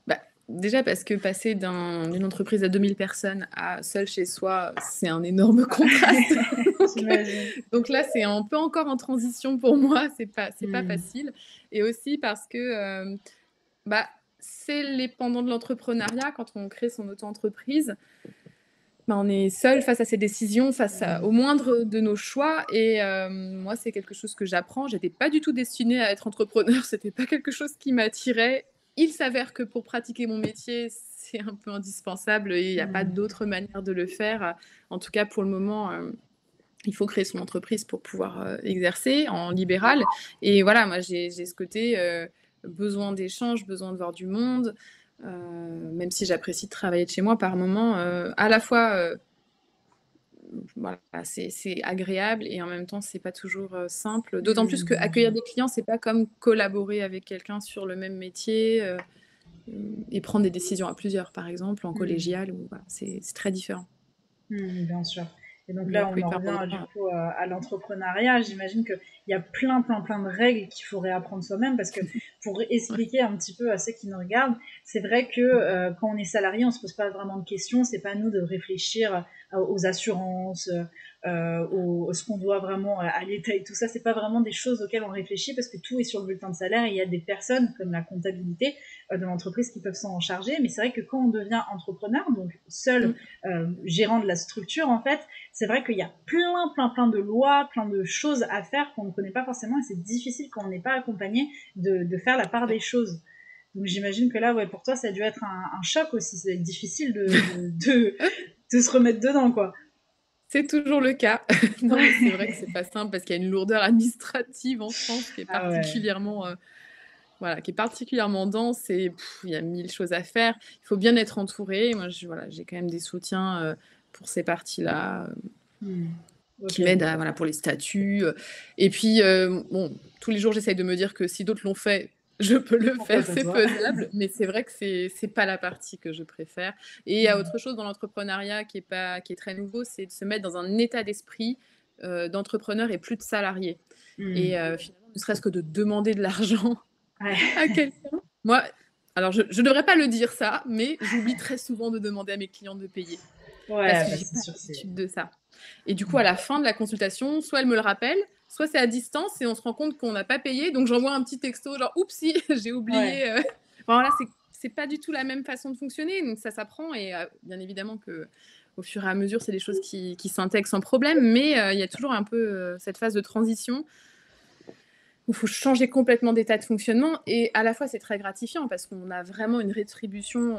Bah, Déjà parce que passer d'une entreprise à 2000 personnes à seul chez soi, c'est un énorme contraste. Donc J'imagine. donc là, c'est un peu encore en transition pour moi, c'est pas Mmh. facile et aussi parce que, bah, c'est les pendants de l'entrepreneuriat quand on crée son auto-entreprise. Bah, on est seul face à ses décisions, Mmh. au moindre de nos choix et moi, c'est quelque chose que j'apprends. J'étais pas du tout destinée à être entrepreneur, c'était pas quelque chose qui m'attirait. Il s'avère que pour pratiquer mon métier, c'est un peu indispensable et il y a pas Mmh. d'autre manière de le faire. En tout cas, pour le moment, il faut créer son entreprise pour pouvoir, exercer en libéral et voilà, moi, j'ai ce côté, besoin d'échange, besoin de voir du monde, même si j'apprécie de travailler de chez moi par moments, à la fois, voilà, c'est agréable et en même temps, c'est pas toujours, simple. D'autant plus Mmh, bien qu'accueillir sûr. des clients, c'est pas comme collaborer avec quelqu'un sur le même métier, et prendre des décisions à plusieurs, par exemple, en Mmh. collégial ou voilà, c'est très différent. Mmh, bien sûr. Et donc là, Donc on oui, en par revient moment, du coup à l'entrepreneuriat. J'imagine qu'il y a plein, plein, plein de règles qu'il faut réapprendre soi-même parce que pour ouais. expliquer un petit peu à ceux qui nous regardent, c'est vrai que quand on est salarié, on se pose pas vraiment de questions. C'est pas à nous de réfléchir aux assurances, ce qu'on doit vraiment à l'État et tout ça. C'est pas vraiment des choses auxquelles on réfléchit parce que tout est sur le bulletin de salaire. Et il y a des personnes comme la comptabilité de l'entreprise qui peuvent s'en charger. Mais c'est vrai que quand on devient entrepreneur, donc seul Mmh. gérant de la structure, en fait, c'est vrai qu'il y a plein, plein, plein de lois, plein de choses à faire qu'on ne connaît pas forcément et c'est difficile quand on n'est pas accompagné de faire la part Ouais. des choses. Donc j'imagine que là, ouais, pour toi, ça a dû être un choc aussi. C'est difficile de se remettre dedans, quoi. C'est toujours le cas. Non, mais c'est vrai que c'est pas simple parce qu'il y a une lourdeur administrative en France qui est Ah ouais. particulièrement, voilà, qui est particulièrement dense et il y a 1000 choses à faire. Il faut bien être entouré. Moi, voilà, j'ai quand même des soutiens, pour ces parties-là, Hmm. Ok, qui m'aident à d'accord. voilà, pour les statuts, et puis, bon, tous les jours, j'essaye de me dire que si d'autres l'ont fait, je peux le Pourquoi faire, pas c'est toi? faisable, mais c'est vrai que c'est pas la partie que je préfère et il y a Hmm. autre chose dans l'entrepreneuriat qui est très nouveau, c'est de se mettre dans un état d'esprit, d'entrepreneur et plus de salarié et Hmm. finalement, ne serait-ce que de demander de l'argent Ouais. à quelqu'un. Moi, alors je devrais pas le dire ça, mais j'oublie très souvent de demander à mes clients de payer parce Ouais, que bah j'ai c'est pas sûr, c'est. l'habitude de ça. Et du coup, à Hmm. la fin de la consultation, soit elle me le rappelle, soit c'est à distance et on se rend compte qu'on n'a pas payé, donc j'envoie un petit texto genre: «Oupsie, j'ai Ouais. oublié», enfin voilà, c'est pas du tout la même façon de fonctionner, donc ça s'apprend et bien évidemment qu'au fur et à mesure, c'est des choses qui s'intègrent sans problème, mais il y a toujours un peu, cette phase de transition où il faut changer complètement d'état de fonctionnement et à la fois c'est très gratifiant parce qu'on a vraiment une rétribution,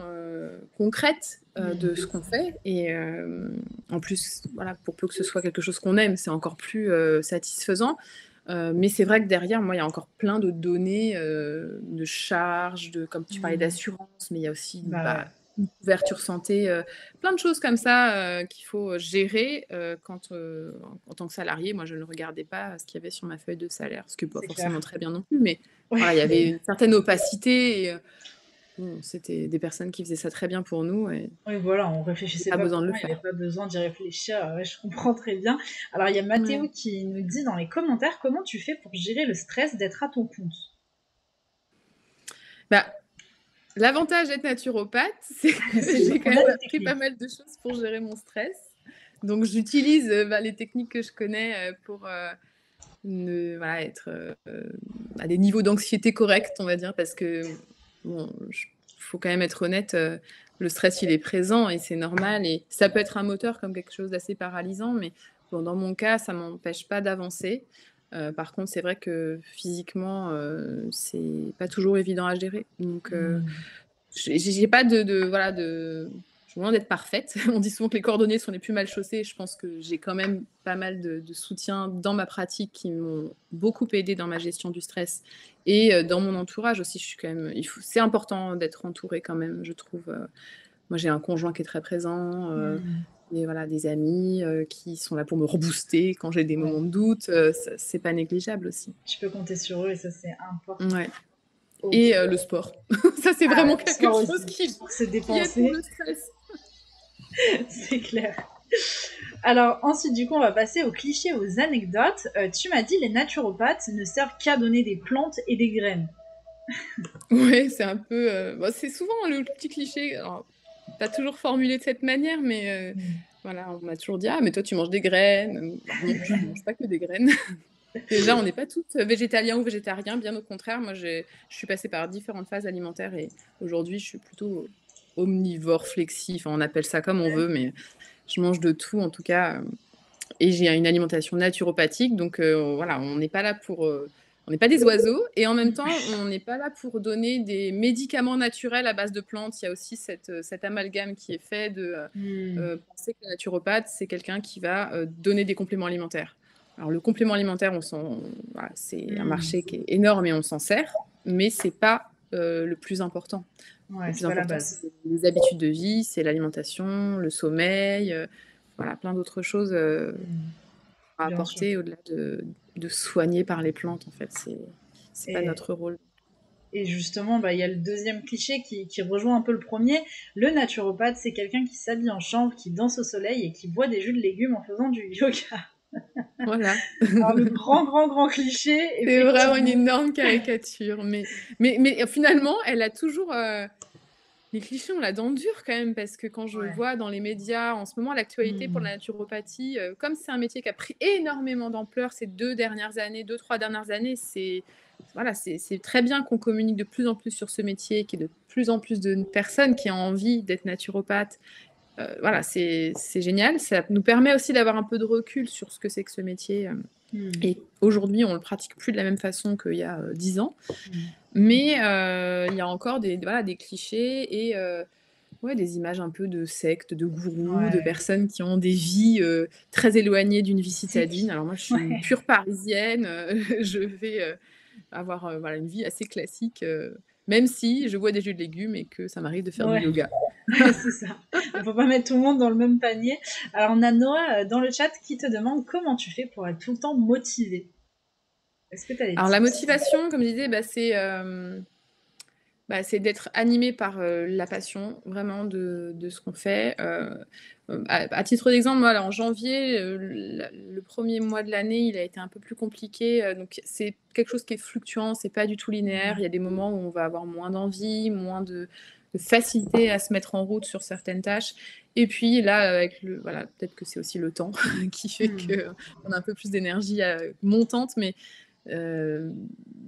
concrète, de ce Hmm. qu'on fait et en plus, voilà, pour peu que ce soit quelque chose qu'on aime, c'est encore plus, satisfaisant. Mais c'est vrai que derrière, moi, il y a encore plein de données, de charges, comme tu parlais Hmm. d'assurance, mais il y a aussi, Bah bah, ouais. une couverture santé, plein de choses comme ça, qu'il faut gérer, en tant que salarié. Moi, je ne regardais pas ce qu'il y avait sur ma feuille de salaire, ce qui est pas C'est clair. forcément très bien non plus, mais Ouais. voilà, il y avait une certaine opacité et bon, c'était des personnes qui faisaient ça très bien pour nous et Oui, voilà, on j'ai réfléchissait pas pas besoin pour de le rien, il n'y avait faire. pas besoin d'y réfléchir. Ouais, je comprends très bien. Alors, il y a Ouais. Mathéo qui nous dit dans les commentaires comment tu fais pour gérer le stress d'être à ton compte. Bah, l'avantage d'être naturopathe, c'est que C'est j'ai quand qu'on a même des appris pas techniques. mal de choses pour gérer mon stress. Donc j'utilise, bah, les techniques que je connais, pour, ne voilà, être, à des niveaux d'anxiété corrects, on va dire, parce que bon, faut quand même être honnête, le stress, il est présent et c'est normal et ça peut être un moteur comme quelque chose d'assez paralysant, mais bon, dans mon cas, ça m'empêche pas d'avancer. Par contre, c'est vrai que physiquement, c'est pas toujours évident à gérer. Donc, Hmm. j'ai pas voilà, je suis loin d'être parfaite. On dit souvent que les cordonniers sont les plus mal chaussés. Je pense que j'ai quand même pas mal de soutien dans ma pratique qui m'ont beaucoup aidé dans ma gestion du stress et dans mon entourage aussi. Je suis quand même c'est important d'être entouré quand même, je trouve, moi, j'ai un conjoint qui est très présent, Hmm. et voilà, des amis, qui sont là pour me rebooster quand j'ai des Ouais, moments de doute, c'est pas négligeable aussi. tu peux compter sur eux et ça, c'est important. Ouais Ok. et le sport. Ça, c'est Ah vraiment ouais, le quelque sport chose aussi, qui pour se qui aide pour dépenser, le stress. c'est clair. Alors ensuite, du coup, on va passer aux clichés, aux anecdotes. Tu m'as dit les naturopathes ne servent qu'à donner des plantes et des graines. Ouais, c'est un peu, bah, c'est souvent le petit cliché, alors pas toujours formulé de cette manière, mais Mmh. voilà, on m'a toujours dit: «Ah mais toi tu manges des graines», alors non, je ne mange pas que des graines. Déjà, on n'est pas toutes végétaliens ou végétariens, bien au contraire. Moi, je suis passée par différentes phases alimentaires et aujourd'hui, je suis plutôt omnivore, flexi, enfin, on appelle ça comme on veut, mais je mange de tout en tout cas, et j'ai une alimentation naturopathique donc voilà, on n'est pas là pour, on n'est pas des oiseaux et en même temps, on n'est pas là pour donner des médicaments naturels à base de plantes. Il y a aussi cet amalgame qui est fait de, Mmh. penser que le naturopathe, c'est quelqu'un qui va, donner des compléments alimentaires. Alors le complément alimentaire, voilà, c'est un Mmh. marché qui est énorme et on s'en sert, mais c'est pas, le plus important. Le Ouais, c'est plus pas la important, base. c'est les habitudes de vie, c'est l'alimentation, le sommeil, voilà, plein d'autres choses, Mmh. à Bien sûr. apporter au-delà de soigner par les plantes, en fait, c'est pas Et notre rôle. et justement, bah, il y a le deuxième cliché qui rejoint un peu le premier. Le naturopathe, c'est quelqu'un qui s'habille en chanvre, qui danse au soleil et qui boit des jus de légumes en faisant du yoga. Voilà. Alors le grand, grand, grand cliché, C'est vraiment une effectivement. énorme caricature, mais finalement, elle a toujours, les clichés ont la dent dure quand même parce que quand je Ouais. vois dans les médias en ce moment l'actualité pour Mmh. la naturopathie, comme c'est un métier qui a pris énormément d'ampleur ces 2 dernières années, 2-3 dernières années, c'est voilà, c'est très bien qu'on communique de plus en plus sur ce métier, qu'il y ait de plus en plus de personnes qui ont envie d'être naturopathes. Voilà, c'est génial. Ça nous permet aussi d'avoir un peu de recul sur ce que c'est que ce métier, Mmh. et aujourd'hui, on le pratique plus de la même façon qu'il y a, 10 ans. Mmh. Mais il y a encore des voilà, des clichés et ouais, des images un peu de sectes, de gourous, de Ouais. personnes qui ont des vies, très éloignées d'une vie citadine. Toxique. Alors moi, je suis une Ouais. pure parisienne, je vais, avoir, voilà, une vie assez classique, même si je bois des jus de légumes et que ça m'arrive de faire du Ouais. yoga. C'est ça. Il faut pas mettre tout le monde dans le même panier. Alors on a Noah dans le chat qui te demande comment tu fais pour être tout le temps motivé. Est-ce que tu as des Alors la tips? motivation, comme je disais, bah, c'est d'être animé par, la passion vraiment de ce qu'on fait, à titre d'exemple, moi, là, en janvier, le 1er mois de l'année, il a été un peu plus compliqué, donc c'est quelque chose qui est fluctuant, c'est pas du tout linéaire. Mmh. Il y a des moments où on va avoir moins d'envie, moins de facilité à se mettre en route sur certaines tâches et puis là, avec le voilà, peut-être que c'est aussi le temps qui fait Mmh. qu'on a un peu plus d'énergie, montante, mais Heu,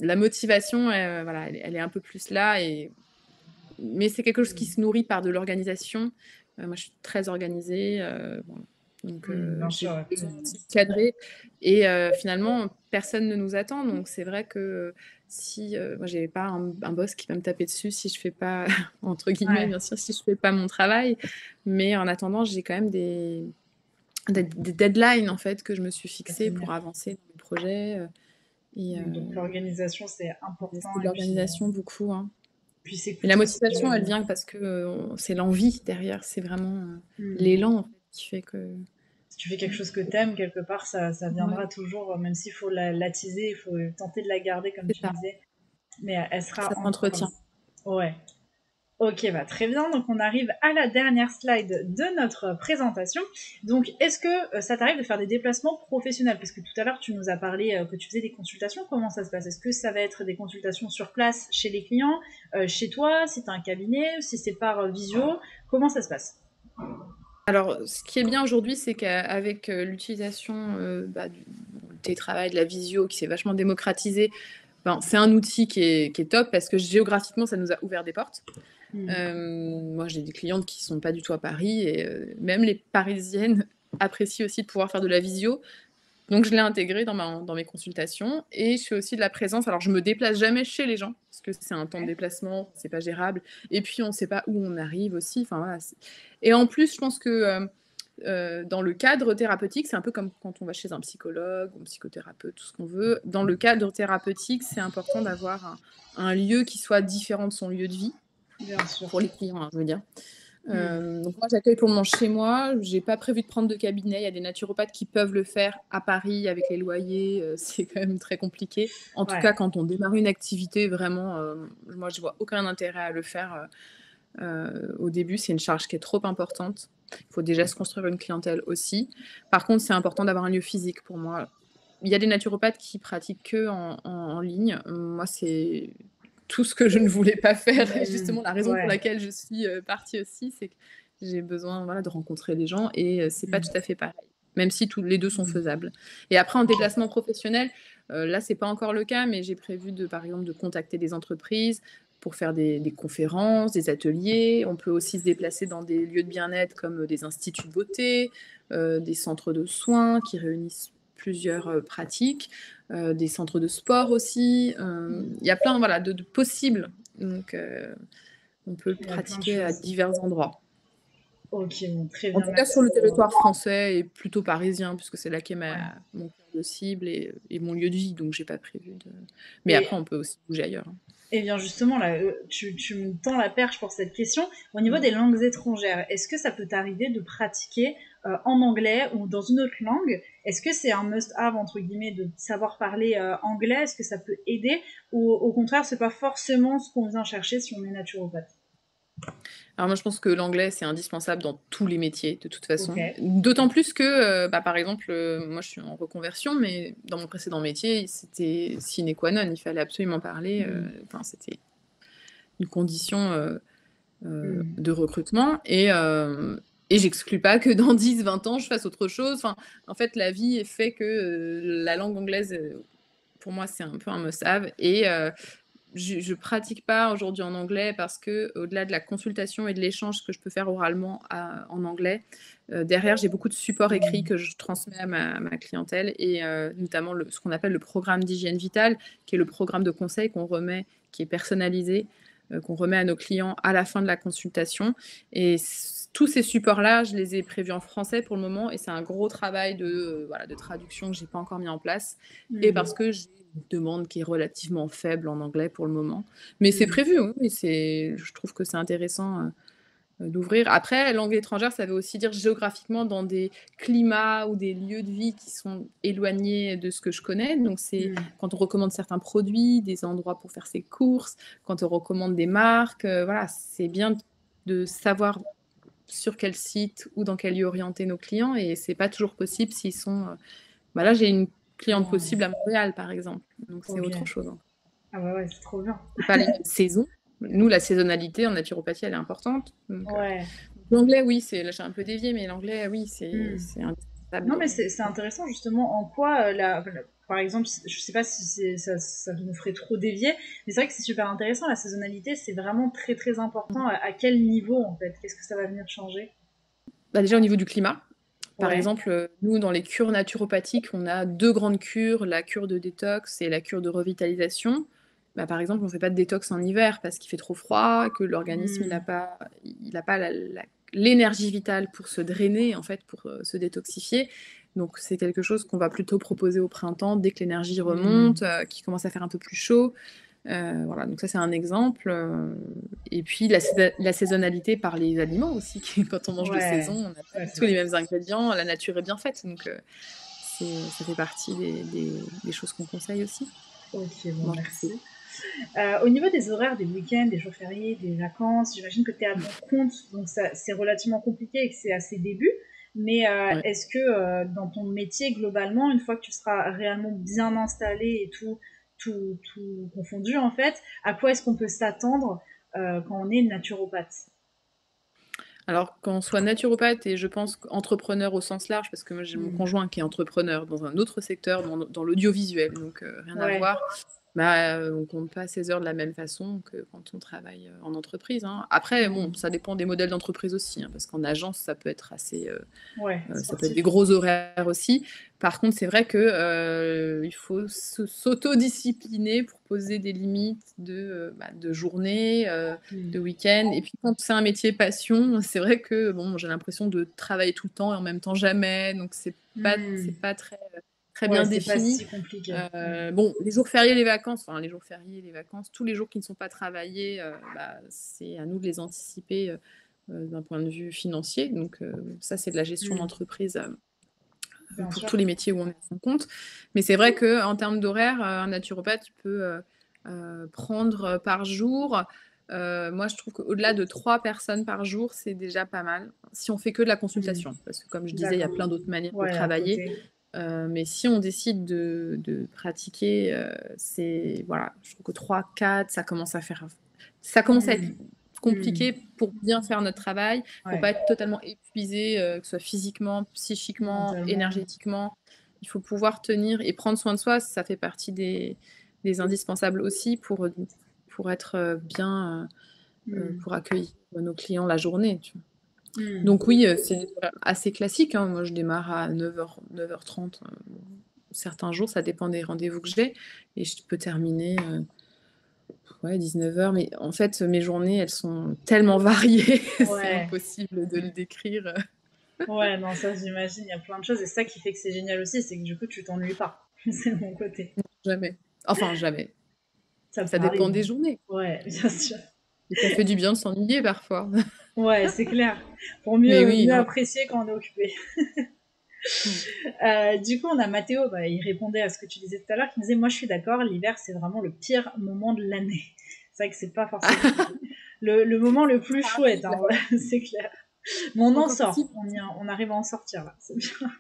la motivation, voilà, elle est un peu plus là mais c'est quelque chose qui se nourrit par de l'organisation. Moi, je suis très organisée, voilà, donc Mmh, bien sûr, j'ai ouais, besoin aussi de cadrer et finalement, personne ne nous attend, donc c'est vrai que si, moi, j'ai pas un boss qui va me taper dessus si je fais pas entre guillemets, ouais, bien sûr, si je fais pas mon travail, mais en attendant, j'ai quand même des deadlines, en fait, que je me suis à fixées tenir. pour avancer dans mes projets, et Donc l'organisation, c'est c'est important de et puis, l'organisation beaucoup, hein. Et la s'écouter aussi. motivation, elle vient parce que, c'est l'envie derrière, c'est vraiment, Mmh. l'élan, en fait, qui fait que Si tu fais quelque chose que t'aimes, quelque part, ça ouais, viendra toujours, même s'il faut l'attiser, il faut tenter de la garder, comme c'est tu ça, disais. Mais elle ça sera en toi. s'entretient. Ouais. Ok, bah très bien. Donc on arrive à la dernière slide de notre présentation. Donc est-ce que ça t'arrive de faire des déplacements professionnels? Parce que tout à l'heure tu nous as parlé que tu faisais des consultations. Comment ça se passe? Est-ce que ça va être des consultations sur place chez les clients, chez toi, si tu as un cabinet, si c'est par visio? Comment ça se passe? Alors, ce qui est bien aujourd'hui, c'est qu'avec, l'utilisation, bah, du télétravail, de la visio qui s'est vachement démocratisée, ben, c'est un outil qui est top parce que géographiquement, ça nous a ouvert des portes. Mmh. Moi, j'ai des clientes qui sont pas du tout à Paris et même les parisiennes apprécient aussi de pouvoir faire de la visio. Donc je l'ai intégré dans mes consultations et je fais aussi de la présence. Alors je me déplace jamais chez les gens parce que c'est un temps de Ouais. déplacement, c'est pas gérable et puis on sait pas où on arrive aussi, enfin voilà, et en plus je pense que, dans le cadre thérapeutique, c'est un peu comme quand on va chez un psychologue ou un psychothérapeute, tout ce qu'on veut. Dans le cadre thérapeutique, c'est important d'avoir un lieu qui soit différent de son lieu de vie, Bien sûr. pour les clients, hein, je veux dire. Mmh. Donc moi, j'accueille pour le moment chez moi. J'ai pas prévu de prendre de cabinet. Il y a des naturopathes qui peuvent le faire à Paris avec les loyers, c'est quand même très compliqué. En tout Ouais, cas, quand on démarre une activité, vraiment, moi, je vois aucun intérêt à le faire, au début. C'est une charge qui est trop importante. Il faut déjà se construire une clientèle aussi. Par contre, c'est important d'avoir un lieu physique pour moi. Il y a des naturopathes qui pratiquent que en ligne. Moi, c'est tout ce que je ne voulais pas faire et justement la raison pour Ouais. laquelle je suis, partie aussi, c'est que j'ai besoin, voilà, de rencontrer des gens et c'est pas tout Mmh. à fait pareil, même si tous les 2 sont Mmh. faisables et après en OK. déplacement professionnel, là, c'est pas encore le cas, mais j'ai prévu par exemple, de contacter des entreprises pour faire des conférences, des ateliers. On peut aussi se déplacer dans des lieux de bien-être comme, des instituts de beauté, des centres de soins qui réunissent plusieurs, pratiques, des centres de sport aussi, il y a plein, voilà, de possibles, donc on peut le Il y a plein de pratiquer à choses. divers endroits. OK, bon, très En bien, tout cas merci sur le pour, territoire français et plutôt parisien puisque c'est là qu'est ouais. mon cœur de cible et mon lieu de vie, donc j'ai pas prévu de mais Et après on peut aussi bouger ailleurs, hein. et bien justement là, tu me tends la perche pour cette question. Au niveau Mmh. des langues étrangères, est-ce que ça peut t'arriver de pratiquer, en anglais ou dans une autre langue? Est-ce que c'est un must have entre guillemets de savoir parler, anglais? Est-ce que ça peut aider? Ou au contraire, c'est pas forcément ce qu'on vient chercher si on est naturopathe? Alors moi, je pense que l'anglais, c'est indispensable dans tous les métiers, de toute façon. OK. D'autant plus que, par exemple, moi, je suis en reconversion, mais dans mon précédent métier, c'était sine qua non. Il fallait absolument parler, Mmh. enfin, c'était une condition, Mmh. de recrutement et j'exclus pas que dans 10, 20 ans, je fasse autre chose. Enfin, en fait, la vie fait que, la langue anglaise, pour moi, c'est un peu un must have et je pratique pas aujourd'hui en anglais parce que au-delà de la consultation et de l'échange que je peux faire oralement en anglais, derrière, j'ai beaucoup de supports écrits Mmh. que je transmets à ma clientèle et notamment ce qu'on appelle le programme d'hygiène vitale, qui est le programme de conseil qu'on remet, qui est personnalisé, qu'on remet à nos clients à la fin de la consultation et tous ces supports-là, je les ai prévus en français pour le moment et c'est un gros travail voilà, de traduction que j'ai pas encore mis en place et parce Mmh. que j'ai une demande qui est relativement faible en anglais pour le moment. Mais c'est Mmh. prévu, oui, oui, je trouve que c'est intéressant, d'ouvrir. Après, langue étrangère, ça veut aussi dire géographiquement dans des climats ou des lieux de vie qui sont éloignés de ce que je connais. Donc c'est Mmh. quand on recommande certains produits, des endroits pour faire ses courses, quand on recommande des marques, voilà, c'est bien de savoir sur quel site ou dans quel lieu orienter nos clients et c'est pas toujours possible s'ils sont, bah, là, j'ai une cliente Dans possible à Montréal, par exemple, donc c'est OK. autre chose, hein. Ah bah, ouais, c'est trop bien. C'est pas les mêmes saisons. Nous, la saisonnalité en naturopathie, elle est importante, donc Ouais. l'anglais, oui, là, j'ai un peu dévié, mais l'anglais, oui, Mmh. c'est indispensable Non, mais dans c'est intéressant justement en quoi par exemple, je sais pas si ça nous ferait trop dévier, mais c'est vrai que c'est super intéressant. La saisonnalité, c'est vraiment très très important. À quel niveau en fait? Qu'est-ce que ça va venir changer? bah, déjà au niveau du climat. Par Ouais. exemple, nous, dans les cures naturopathiques, on a 2 grandes cures, la cure de détox et la cure de revitalisation. Bah, par exemple, on fait pas de détox en hiver parce qu'il fait trop froid, que l'organisme Mmh. il a pas l'énergie vitale pour se drainer, en fait, pour, se détoxifier. Donc c'est quelque chose qu'on va plutôt proposer au printemps dès que l'énergie Mmh. remonte, qu'il commence à faire un peu plus chaud. Voilà, donc ça, c'est un exemple, et puis la saisonnalité par les aliments aussi, qui quand on mange de Ouais. saison, on n'a pas Ouais, du c'est tout les vrai. mêmes ingrédients, la nature est bien faite, donc ça fait partie des choses qu'on conseille aussi. OK, bon, Manger merci. Au niveau des horaires, des week-ends, des jours fériés, des vacances, j'imagine que tu es à ton compte, donc ça, c'est relativement compliqué et que c'est à ses débuts. Mais ouais. est-ce que dans ton métier, globalement, une fois que tu seras réellement bien installé et tout confondu, en fait, à quoi est-ce qu'on peut s'attendre quand on est naturopathe? Alors qu'on soit naturopathe et je pense qu'entrepreneur au sens large, parce que moi j'ai mon Hmm. conjoint qui est entrepreneur dans un autre secteur, dans l'audiovisuel, donc rien à Ouais. voir. Bah, on compte pas ses heures de la même façon que quand on travaille, en entreprise, hein. Après bon, Hmm. ça dépend des modèles d'entreprise aussi, hein, parce qu'en agence, ça peut être assez, Ouais, ça peut être des sportif. gros horaires aussi. Par contre, c'est vrai que, il faut s'autodiscipliner pour poser des limites de journée, Hmm. de week-end et puis quand c'est un métier passion, c'est vrai que bon, j'ai l'impression de travailler tout le temps et en même temps jamais, donc Hmm. c'est pas très, très Ouais, bien c'est pas défini. si compliqué. Hmm. Bon, les jours fériés, les vacances, enfin les jours fériés, les vacances, tous les jours qui ne sont pas travaillés, bah, c'est à nous de les anticiper, d'un point de vue financier. Donc, ça, c'est de la gestion Hmm. d'entreprise, Bien pour sûr. tous les métiers où on est à son compte. Mais c'est vrai qu'en termes d'horaire, un naturopathe, il peut prendre par jour. Moi, je trouve qu'au-delà de 3 personnes par jour, c'est déjà pas mal. Si on fait que de la Hmm. consultation, parce que comme je disais, il y a D'accord. plein d'autres manières de Ouais, à travailler. côté. Mais si on décide de pratiquer, voilà, je trouve que 3-4, ça commence à être Mmh. Mmh. compliqué pour bien faire notre travail, pour Ouais, pas être totalement épuisé, que ce soit physiquement, psychiquement, mentalement. énergétiquement. Il faut pouvoir tenir et prendre soin de soi, ça fait partie des indispensables aussi pour être, bien, Mmh. pour accueillir nos clients la journée, tu vois? Mmh. Donc oui, c'est des horaires assez classique, hein. Moi, je démarre à 9h30, certains jours, ça dépend des rendez-vous que j'ai et je peux terminer, ouais 19h. Mais en fait, mes journées, elles sont tellement variées, c'est Ouais. impossible de le décrire. Ouais, non, ça j'imagine, il y a plein de choses et c'est ça qui fait que c'est génial aussi, c'est que du coup tu t'ennuies pas. C'est de mon côté. Jamais. Enfin jamais. Ça peut Ça dépend arriver, des hein. journées Ouais, bien sûr. et ça fait du bien de s'ennuyer parfois. Ouais, c'est clair. Pour Mais oui, mieux non. apprécier quand on est occupé. Mmh. Du coup, on a Mathéo, bah, il répondait à ce que tu disais tout à l'heure, qui me disait: «Moi, je suis d'accord, l'hiver, c'est vraiment le pire moment de l'année». C'est vrai que c'est pas forcément le moment le plus chouette, hein, voilà, c'est clair. Mais on en Encore si sort, on arrive à en sortir là, c'est bien.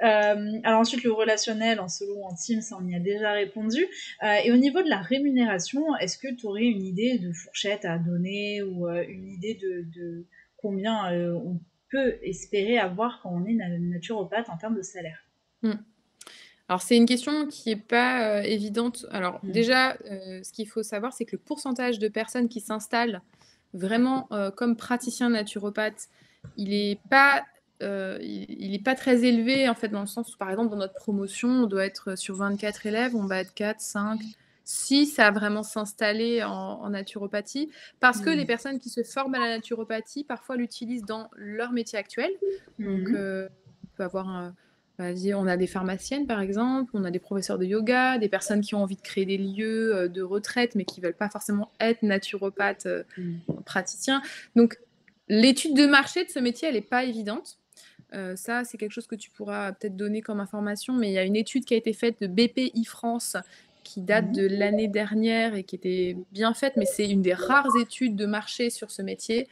Alors ensuite, le relationnel en solo ou en team, ça on y a déjà répondu. Et au niveau de la rémunération, est-ce que tu aurais une idée de fourchette à donner ou une idée de combien on peut espérer avoir quand on est naturopathe en termes de salaire? mmh. Alors c'est une question qui est pas, évidente. Alors Mm. déjà, ce qu'il faut savoir, c'est que le pourcentage de personnes qui s'installent vraiment, comme praticien naturopathe, il est pas très élevé, en fait, dans le sens où, par exemple, dans notre promotion, on doit être sur 24 élèves, on va être 4-5-6 à vraiment s'installer en naturopathie. Parce que les Mm. personnes qui se forment à la naturopathie, parfois l'utilisent dans leur métier actuel. Donc, Mhm. on peut avoir vas-y, on a des pharmaciennes, par exemple, on a des professeurs de yoga, des personnes qui ont envie de créer des lieux, de retraite, mais qui veulent pas forcément être naturopathes, Mm. praticiens. Donc l'étude de marché de ce métier, elle est pas évidente. Ça, c'est quelque chose que tu pourras peut-être donner comme information, mais il y a une étude qui a été faite de BPI France qui date Mhm. de l'année dernière et qui était bien faite, mais c'est une des rares études de marché sur ce métier.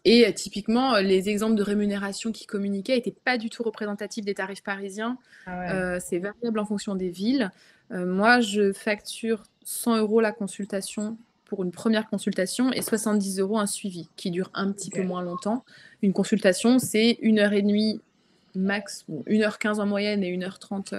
Et typiquement, les exemples de rémunération qui communiquaient n'étaient pas du tout représentatifs des tarifs parisiens. Ah ouais. C'est variable en fonction des villes. Moi, je facture 100 € la consultation pour une première consultation et 70 € un suivi qui dure un petit Ok. peu moins longtemps. Une consultation, c'est 1h30 max, bon, 1h15 en moyenne et 1h30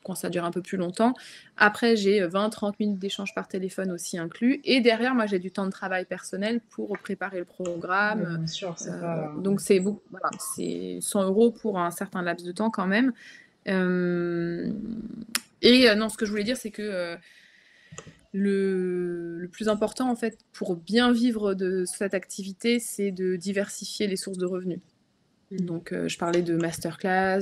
quand ça dure un peu plus longtemps. Après, j'ai 20-30 minutes d'échange par téléphone aussi inclus. Et derrière, moi, j'ai du temps de travail personnel pour préparer le Ouais, programme. bien sûr, c'est pas. Donc, c'est voilà, c'est 100 € pour un certain laps de temps quand même. Euh, et non, ce que je voulais dire, c'est que le plus important, en fait, pour bien vivre de cette activité, c'est de diversifier les sources de revenus. Mm. Donc, je parlais de masterclass,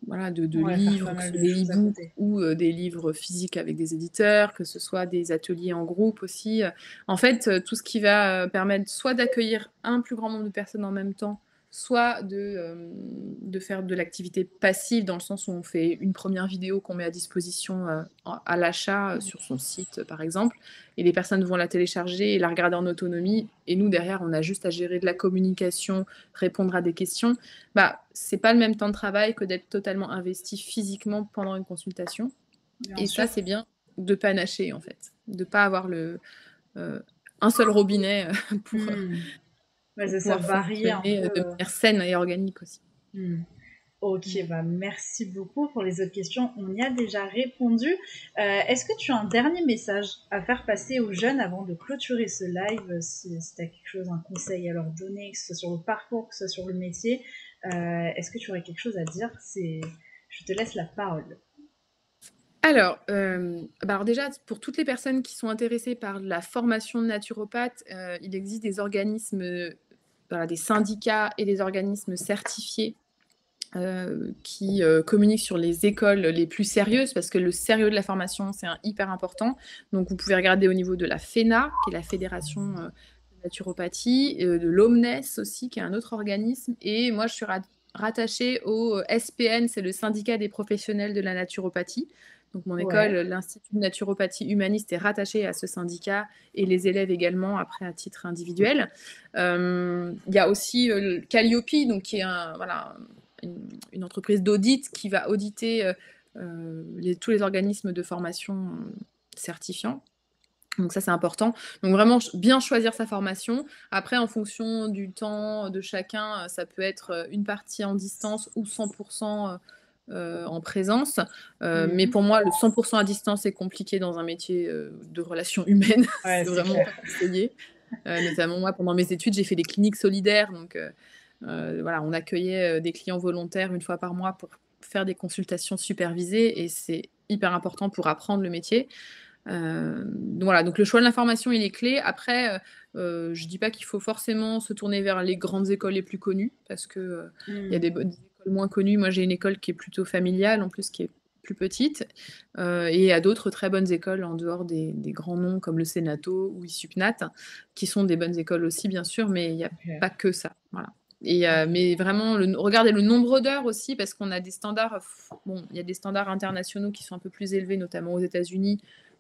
voilà, de Ouais, faire livres, pas que ce mal soit de des choses à e-books côté. ou des livres physiques avec des éditeurs, que ce soit des ateliers en groupe aussi. En fait, tout ce qui va permettre soit d'accueillir un plus grand nombre de personnes en même temps, soit de faire de l'activité passive dans le sens où on fait une première vidéo qu'on met à disposition à l'achat sur son site, par exemple, et les personnes vont la télécharger et la regarder en autonomie. Et nous, derrière, on a juste à gérer de la communication, répondre à des questions. Bah, c'est pas le même temps de travail que d'être totalement investi physiquement pendant une consultation. Bien Et sûr. ça, c'est bien de panacher, en fait. De pas avoir un seul robinet Mm. Ouais, pour c'est ça, pouvoir varier un fonctionner peu. de manière saine et organique aussi. Mm. Ok, Mmh. bah merci beaucoup pour les autres questions. On y a déjà répondu. Est-ce que tu as un dernier message à faire passer aux jeunes avant de clôturer ce live, si tu as quelque chose, un conseil à leur donner, que ce soit sur le parcours, que ce soit sur le métier, est-ce que tu aurais quelque chose à dire? Je te laisse la parole. Alors, alors déjà, pour toutes les personnes qui sont intéressées par la formation de naturopathe, il existe des organismes, voilà, des syndicats et des organismes certifiés qui communiquent sur les écoles les plus sérieuses, parce que le sérieux de la formation, c'est hyper important. Donc, vous pouvez regarder au niveau de la FENA, qui est la Fédération de naturopathie, de l'OMNES aussi, qui est un autre organisme. Et moi, je suis rattachée au SPN, c'est le syndicat des professionnels de la naturopathie. Donc mon école, Ouais. l'Institut de naturopathie humaniste est rattaché à ce syndicat et les élèves également, après à titre individuel. Il y a aussi, le Calliope, donc qui est voilà, une entreprise d'audit qui va auditer, tous les organismes de formation, certifiants. Donc ça, c'est important. Donc vraiment bien choisir sa formation. Après, en fonction du temps de chacun, ça peut être, une partie en distance ou 100 en présence. Mais Mmh. pour moi, le 100 à distance est compliqué dans un métier, de relations humaines. Ouais, C'est c'est vraiment clair. pas conseillé. Notamment moi, pendant mes études, j'ai fait des cliniques solidaires, donc voilà, on accueillait, des clients volontaires une fois par mois pour faire des consultations supervisées et c'est hyper important pour apprendre le métier. Donc voilà, donc le choix de l'information, il est clé. Après, je dis pas qu'il faut forcément se tourner vers les grandes écoles les plus connues parce que, il y a Mmh. des écoles moins connues. Moi, j'ai une école qui est plutôt familiale, en plus, qui est plus petite, et il y a d'autres très bonnes écoles en dehors des grands noms comme le Senato ou ISUPNAT, qui sont des bonnes écoles aussi, bien sûr, mais il y a OK, pas que ça, voilà. Et OK. mais vraiment regardez le nombre d'heures aussi parce qu'on a des standards, bon, il y a des standards internationaux qui sont un peu plus élevés, notamment aux États-Unis,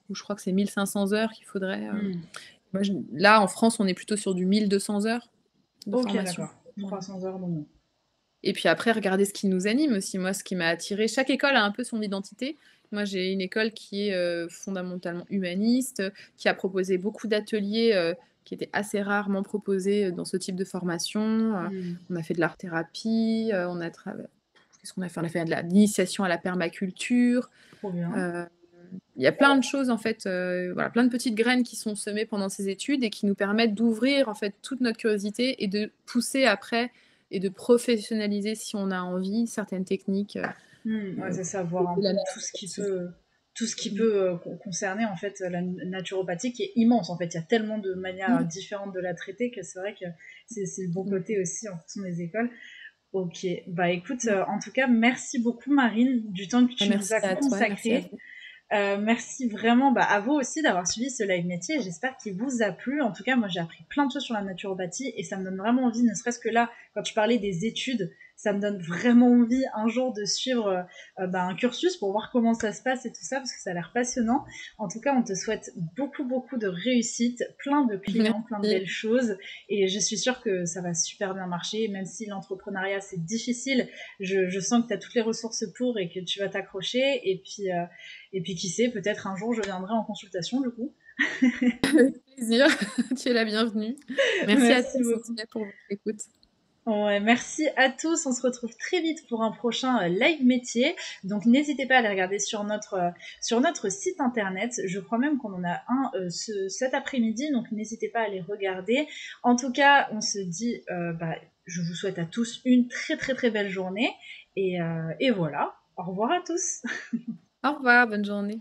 où je crois que c'est 1500 heures qu'il faudrait. Mmh. Moi, là, en France, on est plutôt sur du 1200 heures de OK, formation. d'accord. Voilà. 300 heures de moins. Et puis après, regarder ce qui nous anime aussi. Moi, ce qui m'a attirée, chaque école a un peu son identité. Moi, j'ai une école qui est fondamentalement humaniste, qui a proposé beaucoup d'ateliers qui étaient assez rarement proposés dans ce type de formation. Mmh. On a fait de l'art-thérapie, qu'est-ce qu'on a fait? On a fait de l'initiation à la permaculture. Trop bien. Euh, Il y a plein de choses en fait, voilà, plein de petites graines qui sont semées pendant ces études et qui nous permettent d'ouvrir en fait toute notre curiosité et de pousser après et de professionnaliser si on a envie certaines techniques, Mmh, ouais, c'est ça, de voir un la peu naturopathie. tout ce qui Mmh. peut concerner en fait la naturopathie qui est immense. En fait, il y a tellement de manières Mmh. différentes de la traiter que c'est vrai que c'est le bon Mmh. côté aussi en fonction des écoles. Ok, bah écoute, Ouais. en tout cas, merci beaucoup Marine du temps que tu nous Merci as à toi, merci à consacré. vous. Merci vraiment bah, à vous aussi d'avoir suivi ce live métier. J'espère qu'il vous a plu. En tout cas, moi j'ai appris plein de choses sur la naturopathie et ça me donne vraiment envie, ne serait-ce que là, quand tu parlais des études, ça me donne vraiment envie un jour de suivre bah, un cursus pour voir comment ça se passe et tout ça parce que ça a l'air passionnant. En tout cas, on te souhaite beaucoup beaucoup de réussite, plein de clients, plein de Merci. belles choses et je suis sûre que ça va super bien marcher. Même si l'entrepreneuriat c'est difficile, je sens que tu as toutes les ressources pour et que tu vas t'accrocher et puis qui sait, peut-être un jour je viendrai en consultation du coup. Avec plaisir, tu es la bienvenue. Merci à Merci tous en tout beaucoup. cas pour votre écoute. Ouais, merci à tous. On se retrouve très vite pour un prochain live métier. Donc n'hésitez pas à aller regarder sur notre site internet. Je crois même qu'on en a un cet après-midi. Donc n'hésitez pas à aller regarder. En tout cas, on se dit, bah, je vous souhaite à tous une très très très belle journée. Et voilà. Au revoir à tous. Au revoir, bonne journée.